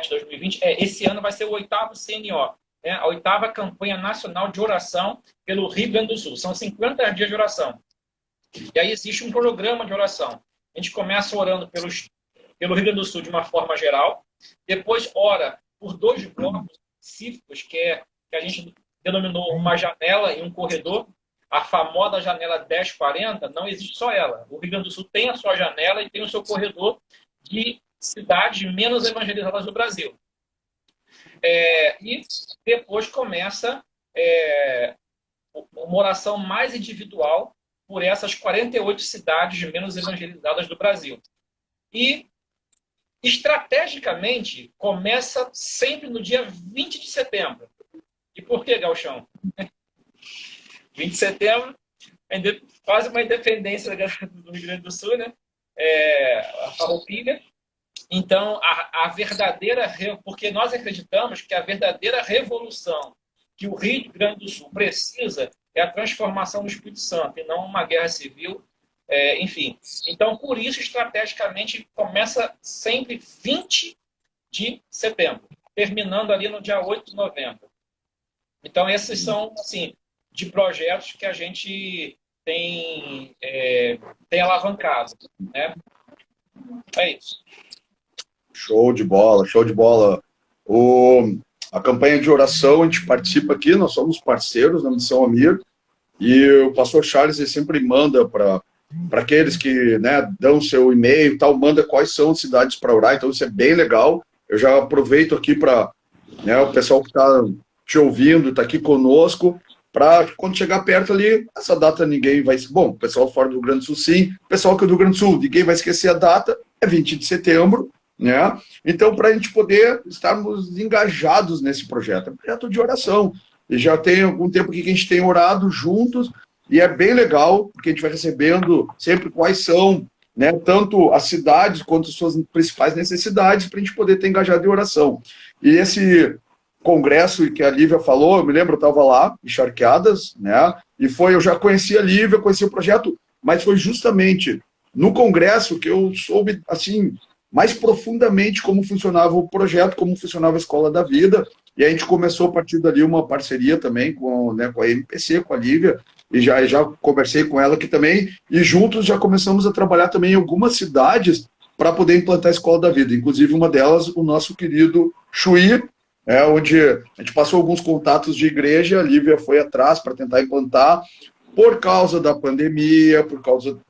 2020. Esse ano vai ser o 8º CNO. A 8ª Campanha Nacional de Oração pelo Rio Grande do Sul. São 50 dias de oração. E aí existe um programa de oração. A gente começa orando pelo Rio Grande do Sul de uma forma geral, depois ora por 2 blocos específicos, que a gente denominou uma janela e um corredor. A famosa janela 1040, não existe só ela. O Rio Grande do Sul tem a sua janela e tem o seu corredor de cidades menos evangelizadas do Brasil. E depois começa uma oração mais individual por essas 48 cidades menos evangelizadas do Brasil. E, estrategicamente, começa sempre no dia 20 de setembro. E por que, Gauchão? 20 de setembro, quase uma independência do Rio Grande do Sul, né? A Farroupilha. Então, a verdadeira... Porque nós acreditamos que a verdadeira revolução que o Rio Grande do Sul precisa é a transformação do Espírito Santo, e não uma guerra civil, enfim. Então, por isso, estrategicamente, começa sempre 20 de setembro, terminando ali no dia 8 de novembro. Então, esses são, assim, de projetos que a gente tem alavancado, né? É isso. Show de bola, show de bola. A campanha de oração, a gente participa aqui, nós somos parceiros na Missão Amir, e o pastor Charles ele sempre manda para aqueles que, né, dão seu e-mail e tal, manda quais são as cidades para orar, então isso é bem legal. Eu já aproveito aqui para, né, o pessoal que está te ouvindo, está aqui conosco, para quando chegar perto ali, essa data ninguém vai... Bom, o pessoal fora do Rio Grande do Sul, sim. O pessoal que é do Rio Grande do Sul, ninguém vai esquecer a data, é 20 de setembro, né? Então, para a gente poder estarmos engajados nesse projeto, é um projeto de oração. E já tem algum tempo que a gente tem orado juntos, e é bem legal, porque a gente vai recebendo sempre quais são, né, tanto as cidades quanto as suas principais necessidades, para a gente poder ter engajado em oração. E esse congresso que a Lívia falou, eu me lembro, eu estava lá, em Charqueadas, né? E eu já conheci a Lívia, conheci o projeto, mas foi justamente no congresso que eu soube, assim, mais profundamente como funcionava o projeto, como funcionava a Escola da Vida, e a gente começou a partir dali uma parceria também com, né, com a MPC, com a Lívia, e já conversei com ela aqui também, e juntos já começamos a trabalhar também em algumas cidades para poder implantar a Escola da Vida, inclusive uma delas, o nosso querido Chuí, onde a gente passou alguns contatos de igreja, a Lívia foi atrás para tentar implantar, por causa da pandemia,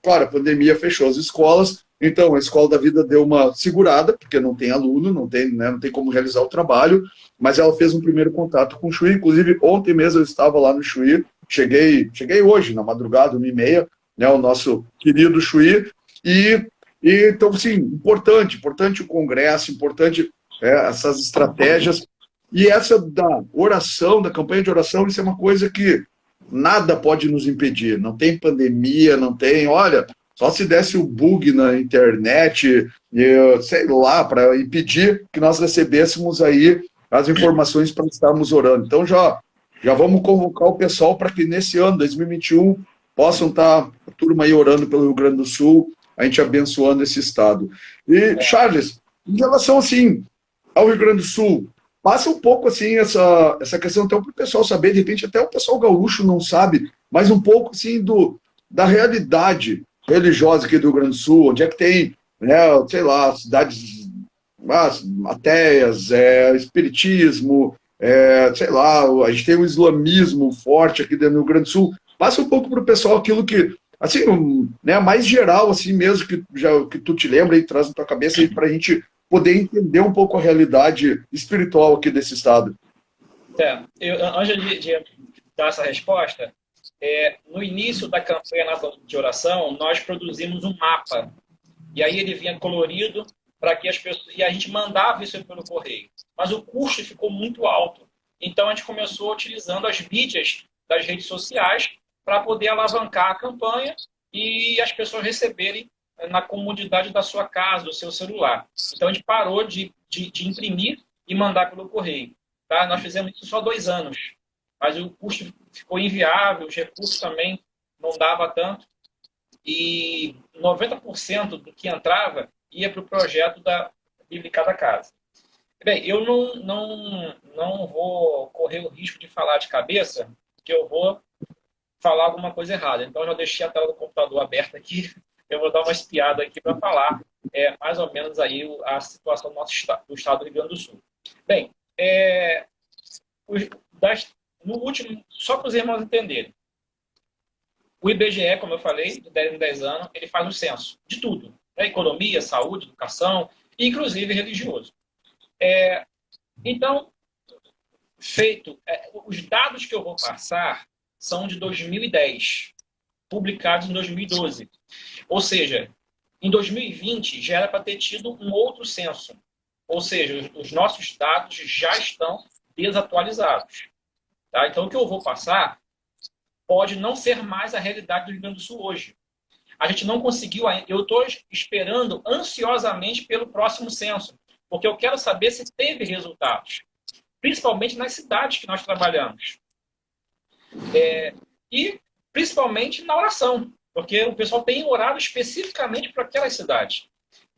claro, a pandemia fechou as escolas, então a Escola da Vida deu uma segurada, porque não tem aluno, não tem, né, não tem como realizar o trabalho, mas ela fez um primeiro contato com o Chuí, inclusive ontem mesmo eu estava lá no Chuí, cheguei hoje, na madrugada, 1h30, né, o nosso querido Chuí, e então, sim, importante o congresso, importante essas estratégias. E essa da oração, da campanha de oração, isso é uma coisa que nada pode nos impedir. Não tem pandemia, não tem... Olha, só se desse o bug na internet, sei lá, para impedir que nós recebêssemos aí as informações para estarmos orando. Então, já vamos convocar o pessoal para que nesse ano, 2021, possam estar a turma aí orando pelo Rio Grande do Sul, a gente abençoando esse estado. E, Charles, em relação, assim, ao Rio Grande do Sul, passa um pouco, assim, essa questão, então, para o pessoal saber, de repente, até o pessoal gaúcho não sabe, mas um pouco, assim, da realidade religiosa aqui do Rio Grande do Sul, onde é que tem, né, sei lá, cidades ateias, espiritismo, sei lá, a gente tem o islamismo forte aqui dentro do Rio Grande do Sul. Passa um pouco para o pessoal aquilo que, assim, né, mais geral, assim mesmo, que tu te lembra e traz na tua cabeça para a gente poder entender um pouco a realidade espiritual aqui desse estado. Antes de dar essa resposta, no início da campanha de oração, nós produzimos um mapa. E aí ele vinha colorido para que as pessoas... E a gente mandava isso pelo correio. Mas o custo ficou muito alto. Então a gente começou utilizando as mídias das redes sociais para poder alavancar a campanha e as pessoas receberem na comodidade da sua casa, do seu celular. Então a gente parou de imprimir e mandar pelo correio. Tá? Nós fizemos isso só 2 anos. Mas o custo ficou inviável, os recursos também não dava tanto. E 90% do que entrava ia para o projeto da Bíblica da Casa. Bem, eu não vou correr o risco de falar de cabeça, que eu vou falar alguma coisa errada. Então, eu já deixei a tela do computador aberta aqui. Eu vou dar uma espiada aqui para falar mais ou menos aí a situação do nosso estado, do estado do Rio Grande do Sul. Bem, no último, só para os irmãos entenderem, o IBGE, como eu falei, de 10 em 10 anos, ele faz um censo de tudo. Né? Economia, saúde, educação, inclusive religioso. Então, feito, os dados que eu vou passar são de 2010, publicados em 2012. Ou seja, em 2020 já era para ter tido um outro censo. Ou seja, os nossos dados já estão desatualizados. Tá? Então, o que eu vou passar pode não ser mais a realidade do Rio Grande do Sul hoje. A gente não conseguiu ainda. Eu estou esperando ansiosamente pelo próximo censo, porque eu quero saber se teve resultados, principalmente nas cidades que nós trabalhamos. E principalmente na oração, porque o pessoal tem orado especificamente para aquelas cidades.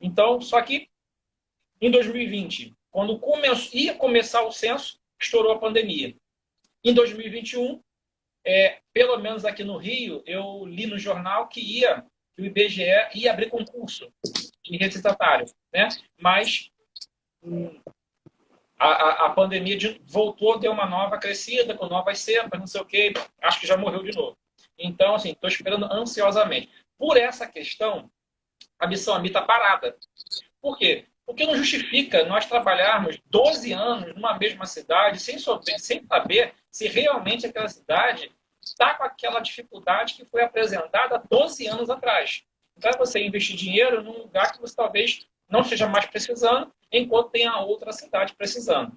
Então, só que em 2020, quando ia começar o censo, estourou a pandemia. Em 2021, pelo menos aqui no Rio, eu li no jornal que o IBGE ia abrir concurso de reciditário, né? Mas a pandemia voltou, deu uma nova crescida, com novas cepas, não sei o quê, acho que já morreu de novo. Então, assim, estou esperando ansiosamente. Por essa questão, a Missão AMI está parada. Por quê? Porque não justifica nós trabalharmos 12 anos numa mesma cidade sem saber se realmente aquela cidade está com aquela dificuldade que foi apresentada 12 anos atrás. Então, é você investir dinheiro num lugar que você talvez não esteja mais precisando, enquanto tem a outra cidade precisando.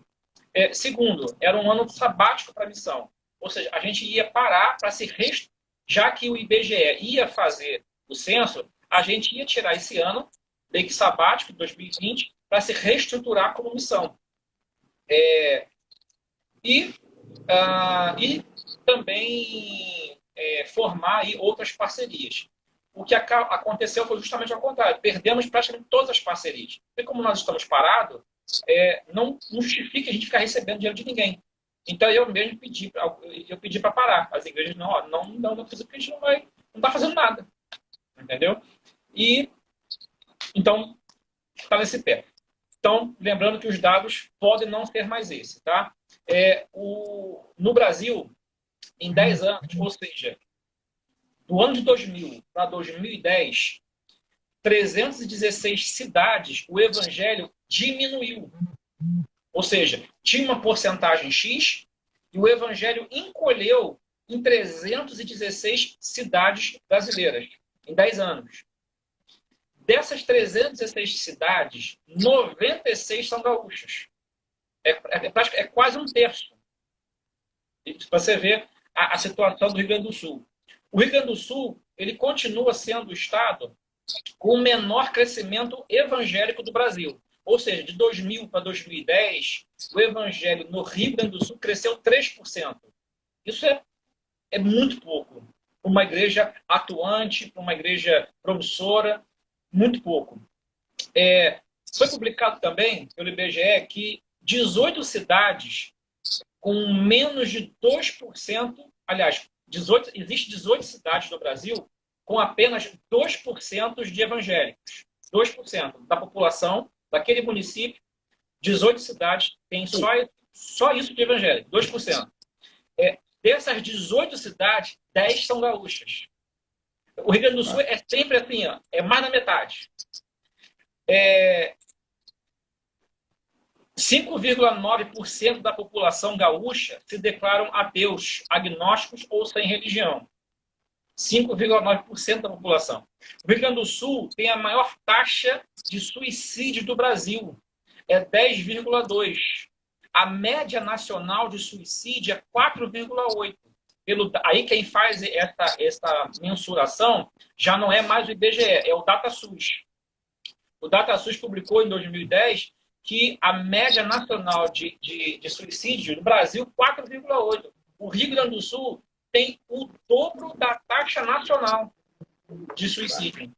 Segundo, era um ano sabático para a missão. Ou seja, a gente ia parar para se já que o IBGE ia fazer o censo, a gente ia tirar esse ano, meio que sabático, 2020, para se reestruturar como missão. E também formar aí outras parcerias. O que aconteceu foi justamente ao contrário. Perdemos praticamente todas as parcerias. E como nós estamos parados, não justifica a gente ficar recebendo dinheiro de ninguém. Então eu mesmo pedi para parar. As igrejas não precisa, porque a gente não está fazendo nada. Entendeu? E então está nesse pé. Então, lembrando que os dados podem não ser mais esse, tá? No Brasil, em 10 anos, ou seja, do ano de 2000 para 2010, 316 cidades, o evangelho diminuiu. Ou seja, tinha uma porcentagem X e o evangelho encolheu em 316 cidades brasileiras, em 10 anos. Dessas 316 cidades, 96 são gaúchas. É quase um terço. Para você ver a situação do Rio Grande do Sul. O Rio Grande do Sul ele continua sendo o estado com o menor crescimento evangélico do Brasil. Ou seja, de 2000 para 2010, o evangelho no Rio Grande do Sul cresceu 3%. Isso é muito pouco. Para uma igreja atuante, para uma igreja promissora, muito pouco. Foi publicado também pelo IBGE que 18 cidades com menos de 2%, aliás, existe 18 cidades no Brasil com apenas 2% de evangélicos. 2% da população daquele município, 18 cidades têm só isso de evangélico, 2%. Dessas 18 cidades, 10 são gaúchas. O Rio Grande do Sul é sempre assim, ó, é mais da metade. 5,9% da população gaúcha se declaram ateus, agnósticos ou sem religião. 5,9% da população. O Rio Grande do Sul tem a maior taxa de suicídio do Brasil. É 10,2%. A média nacional de suicídio é 4,8%. Aí quem faz essa mensuração já não é mais o IBGE, é o DataSUS. O DataSUS publicou em 2010 que a média nacional de suicídio no Brasil, 4,8%. O Rio Grande do Sul tem o dobro da taxa nacional de suicídio.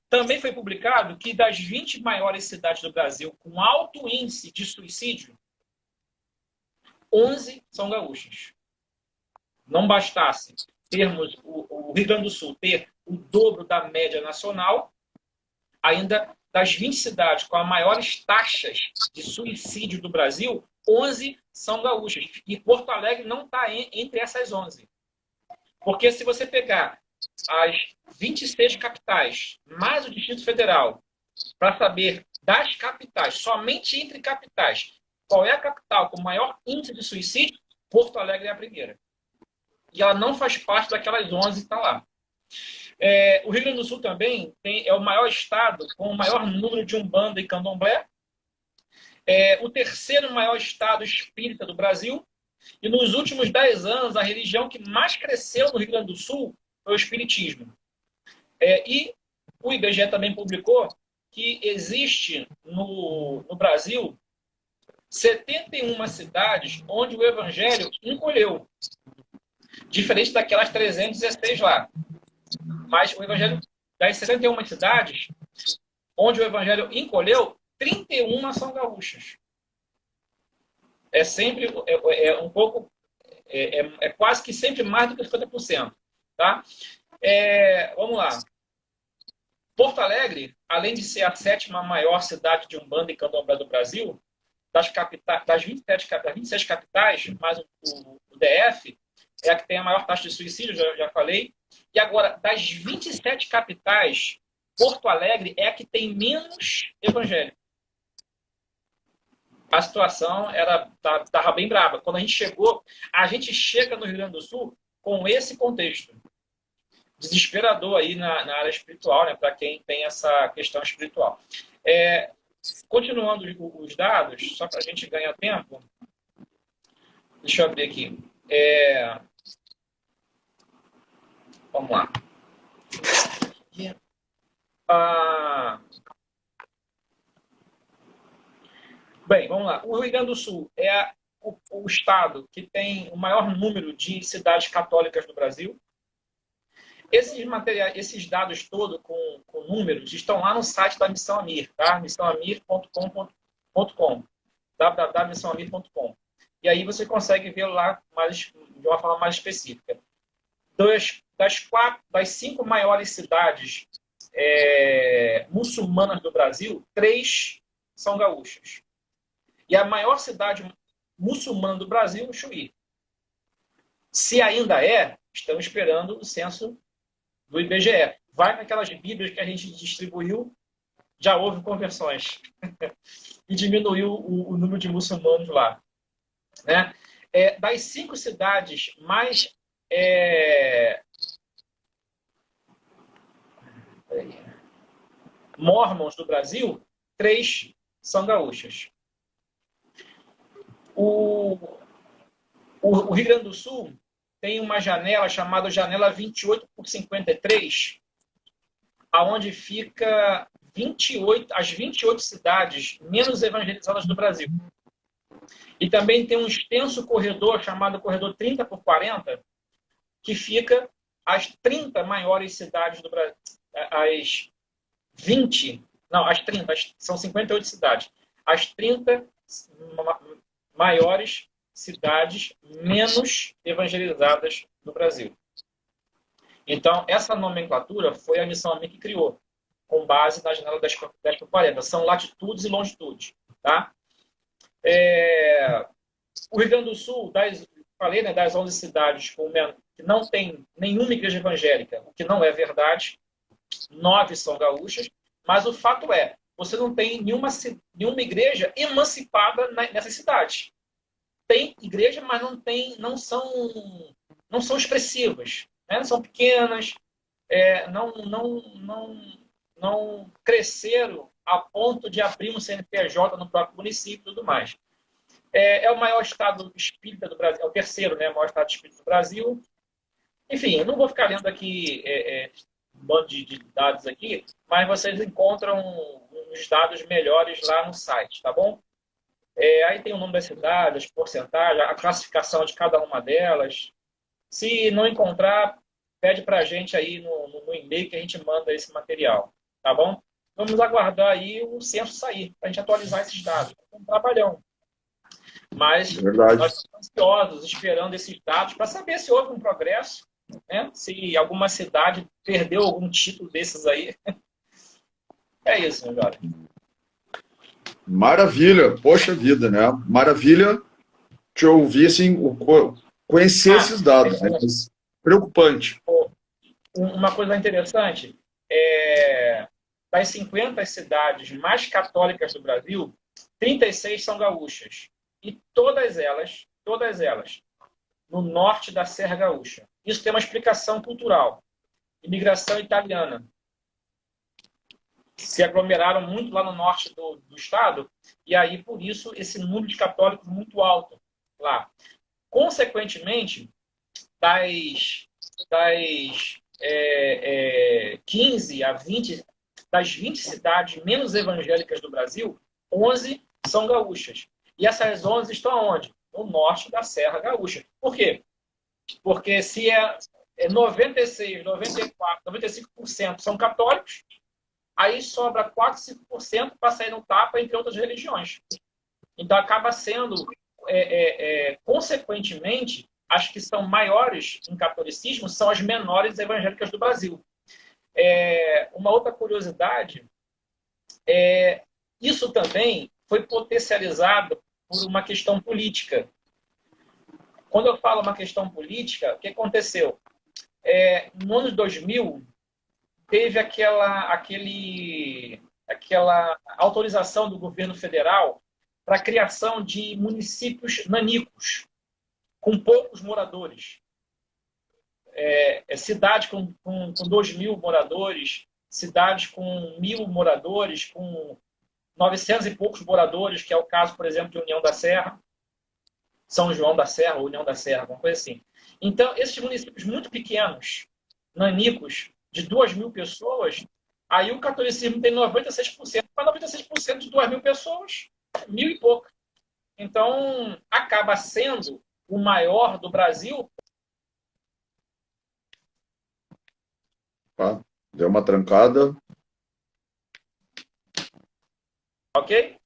Também foi publicado que das 20 maiores cidades do Brasil com alto índice de suicídio, 11 são gaúchas. Não bastasse termos o Rio Grande do Sul ter o dobro da média nacional, ainda das 20 cidades com as maiores taxas de suicídio do Brasil, 11 são gaúchas. E Porto Alegre não está entre essas 11. Porque se você pegar as 26 capitais, mais o Distrito Federal, para saber das capitais, somente entre capitais, qual é a capital com maior índice de suicídio, Porto Alegre é a primeira. E ela não faz parte daquelas 11 que está lá. O Rio Grande do Sul também é o maior estado com o maior número de umbanda e candomblé. O terceiro maior estado espírita do Brasil. E nos últimos 10 anos, a religião que mais cresceu no Rio Grande do Sul foi o espiritismo. E o IBGE também publicou que existe no Brasil 71 cidades onde o evangelho encolheu. Diferente daquelas 316 lá. Mas o evangelho, das 71 cidades onde o evangelho encolheu, 31 são gaúchas. É sempre um pouco, quase que sempre mais do que 50%. Tá? Vamos lá. Porto Alegre, além de ser a 7ª maior cidade de umbanda e candomblé do Brasil, das 27 capitais, mais o DF, é a que tem a maior taxa de suicídio, já falei. E agora, das 27 capitais, Porto Alegre é a que tem menos evangélico. A situação estava bem brava. Quando a gente chega no Rio Grande do Sul com esse contexto. Desesperador aí na área espiritual, né, para quem tem essa questão espiritual. Continuando os dados, só para a gente ganhar tempo, deixa eu abrir aqui. Vamos lá. Bem, vamos lá. O Rio Grande do Sul é o estado que tem o maior número de cidades católicas do Brasil. Esses dados todos com números estão lá no site da Missão Amir, tá? missaoamir.com, www.missaoamir.com. E aí você consegue ver lá de uma forma mais específica. Das 5 maiores cidades muçulmanas do Brasil, 3 são gaúchas. E a maior cidade muçulmana do Brasil é o Chuí. Se ainda estamos esperando o censo do IBGE. Vai naquelas bíblias que a gente distribuiu, já houve conversões. E diminuiu o número de muçulmanos lá. Né? Das 5 cidades mais... mormons do Brasil, 3 são gaúchas. O Rio Grande do Sul tem uma janela chamada janela 28 por 53, aonde fica as 28 cidades menos evangelizadas do Brasil. E também tem um extenso corredor chamado corredor 30 por 40, que fica as 30 maiores cidades do Brasil. São 58 cidades. As 30 maiores cidades menos evangelizadas do Brasil. Então, essa nomenclatura foi a Missão Amir que criou, com base na janela 10 por 40. São latitudes e longitudes. Tá? O Rio Grande do Sul, falei, né, das 11 cidades que não tem nenhuma igreja evangélica, o que não é verdade, 9 são gaúchas, mas o fato você não tem nenhuma igreja emancipada nessa cidade. Tem igreja, mas não são expressivas, né? São pequenas, não cresceram a ponto de abrir um CNPJ no próprio município e tudo mais. É o maior estado espírita do Brasil, é o terceiro, né, maior estado espírita do Brasil. Enfim, eu não vou ficar lendo aqui um bando de dados aqui, mas vocês encontram uns dados melhores lá no site, tá bom? Aí tem o nome das cidades, as porcentagens, a classificação de cada uma delas. Se não encontrar, pede para a gente aí no e-mail que a gente manda esse material, tá bom? Vamos aguardar aí o censo sair, para a gente atualizar esses dados. É um trabalhão. Mas nós estamos ansiosos, esperando esses dados, para saber se houve um progresso, né? Se alguma cidade perdeu algum título desses aí. É isso, meu jovem. Maravilha, poxa vida, né? Maravilha te ouvir, assim, conhecer esses dados, né? Mas preocupante. Uma coisa interessante, das 50 cidades mais católicas do Brasil, 36 são gaúchas. E todas elas no norte da Serra Gaúcha. Isso tem uma explicação cultural. Imigração italiana. Se aglomeraram muito lá no norte do estado, e aí, por isso, esse número de católicos muito alto lá. Consequentemente, das 15 a 20, das 20 cidades menos evangélicas do Brasil, 11 são gaúchas. E essas 11 estão onde? No norte da Serra Gaúcha. Por quê? Porque se é 96, 94, 95% são católicos, aí sobra 4, 5% para sair no tapa entre outras religiões. Então, acaba sendo, consequentemente, as que são maiores em catolicismo são as menores evangélicas do Brasil. Uma outra curiosidade isso também foi potencializado por uma questão política. Quando eu falo uma questão política, o que aconteceu? No ano de 2000, teve aquela autorização do governo federal para a criação de municípios nanicos, com poucos moradores. Cidade com 2.000 moradores, cidades com 1.000 moradores, com 900 e poucos moradores, que é o caso, por exemplo, de União da Serra, São João da Serra, ou União da Serra, alguma coisa assim. Então, esses municípios muito pequenos, nanicos, de 2.000 pessoas, aí o catolicismo tem 96%, mas 96% de 2.000 pessoas, 1.000 e pouco. Então, acaba sendo o maior do Brasil. Deu uma trancada. Ok?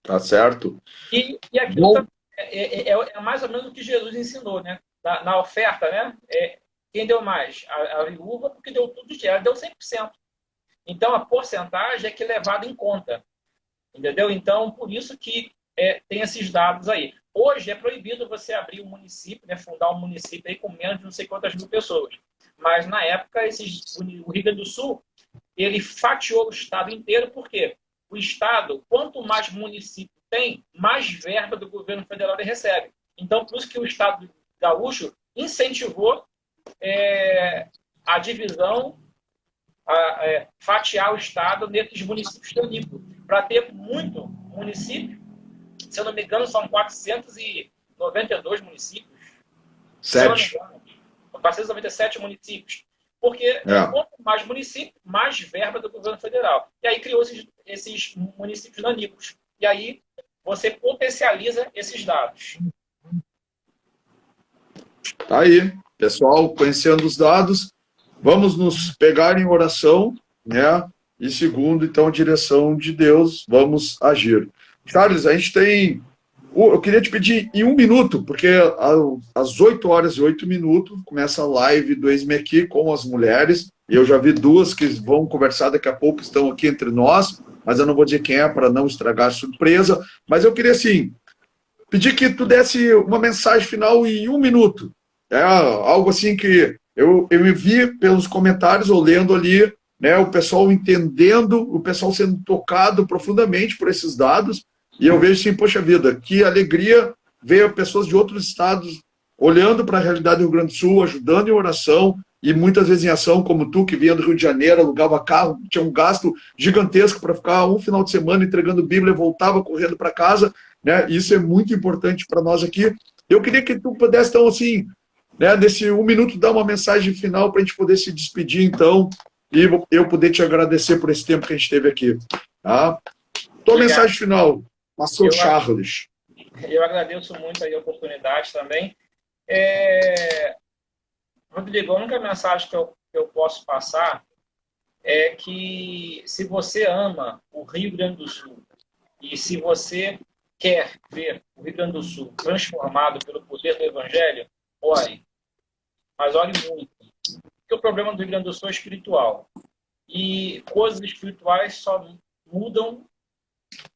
Tá certo. E aquilo é mais ou menos o que Jesus ensinou, né? Na oferta, né? Quem deu mais? A viúva, porque deu tudo de ela, deu 100%. Então, a porcentagem é que é levada em conta. Entendeu? Então, por isso que tem esses dados aí. Hoje é proibido você abrir um município, né, fundar um município aí com menos de não sei quantas mil pessoas. Mas, na época, o Rio Grande do Sul, ele fatiou o estado inteiro, por quê? O estado, quanto mais município tem, mais verba do governo federal ele recebe. Então, por isso que o estado gaúcho incentivou a divisão, fatiar o estado nesses municípios nanicos, para ter muito município. Se eu não me engano, são 492 municípios. 7. 497 municípios. Porque quanto mais município, mais verba do governo federal. E aí criou esses municípios nanicos. E aí você potencializa esses dados. Tá aí, pessoal, conhecendo os dados, vamos nos pegar em oração, né? E segundo, então, a direção de Deus, vamos agir. Charles, a gente tem... Eu queria te pedir em 1 minuto, porque às 8h08 começa a live do Eis-me Aqui com as mulheres. Eu já vi 2 que vão conversar daqui a pouco, estão aqui entre nós, mas eu não vou dizer quem é para não estragar a surpresa. Mas eu queria, assim, pedir que tu desse uma mensagem final em 1 minuto. Algo assim que eu vi pelos comentários, ou lendo ali, né, o pessoal entendendo, o pessoal sendo tocado profundamente por esses dados. E eu vejo assim, poxa vida, que alegria ver pessoas de outros estados olhando para a realidade do Rio Grande do Sul, ajudando em oração, e muitas vezes em ação, como tu, que vinha do Rio de Janeiro, alugava carro, tinha um gasto gigantesco para ficar um final de semana entregando Bíblia e voltava correndo para casa, né? Isso é muito importante para nós aqui. Eu queria que tu pudesse, então, assim, né, nesse 1 minuto, dar uma mensagem final para a gente poder se despedir, então, e eu poder te agradecer por esse tempo que a gente teve aqui. Tá? Tua mensagem final. Pastor Charles. Eu agradeço muito aí a oportunidade também. Rodrigo, a única mensagem que eu posso passar é que se você ama o Rio Grande do Sul e se você quer ver o Rio Grande do Sul transformado pelo poder do Evangelho, ore. Mas ore muito. Porque o problema do Rio Grande do Sul é espiritual. E coisas espirituais só mudam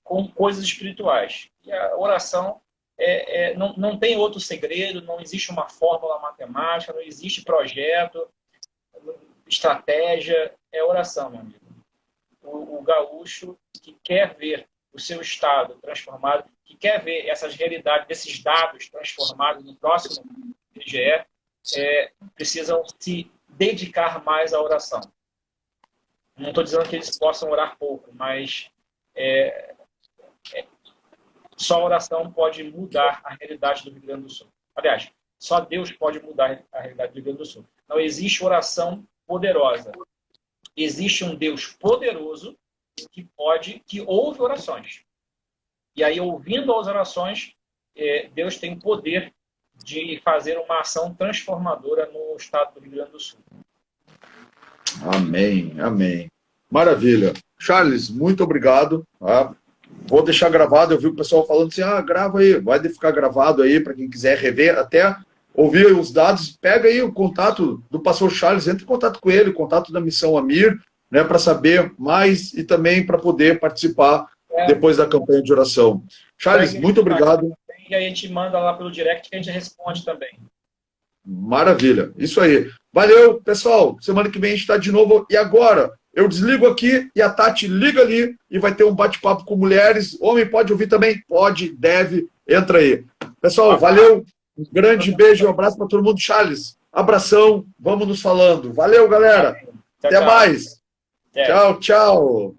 com coisas espirituais. E a oração não tem outro segredo, não existe uma fórmula matemática, não existe projeto, estratégia, é oração, meu amigo. O gaúcho que quer ver o seu estado transformado, que quer ver essas realidades, esses dados transformados no próximo IBGE, precisam se dedicar mais à oração. Não estou dizendo que eles possam orar pouco, mas só a oração pode mudar a realidade do Rio Grande do Sul. Aliás, só Deus pode mudar a realidade do Rio Grande do Sul. Não existe oração poderosa. Existe um Deus poderoso que ouve orações. E aí, ouvindo as orações, Deus tem o poder de fazer uma ação transformadora no estado do Rio Grande do Sul. Amém, amém. Maravilha. Charles, muito obrigado. Vou deixar gravado, eu vi o pessoal falando assim, grava aí, vai ficar gravado aí para quem quiser rever, até ouvir os dados, pega aí o contato do pastor Charles, entre em contato com ele, contato da Missão Amir, né, para saber mais e também para poder participar depois da campanha de oração. Charles, muito obrigado. E aí a gente manda lá pelo direct que a gente responde também. Maravilha, isso aí. Valeu, pessoal. Semana que vem a gente está de novo. E agora, eu desligo aqui e a Tati liga ali e vai ter um bate-papo com mulheres. Homem pode ouvir também? Pode, deve. Entra aí. Pessoal, valeu. Um grande beijo, um abraço para todo mundo. Charles, abração. Vamos nos falando. Valeu, galera. Até mais. Tchau, tchau.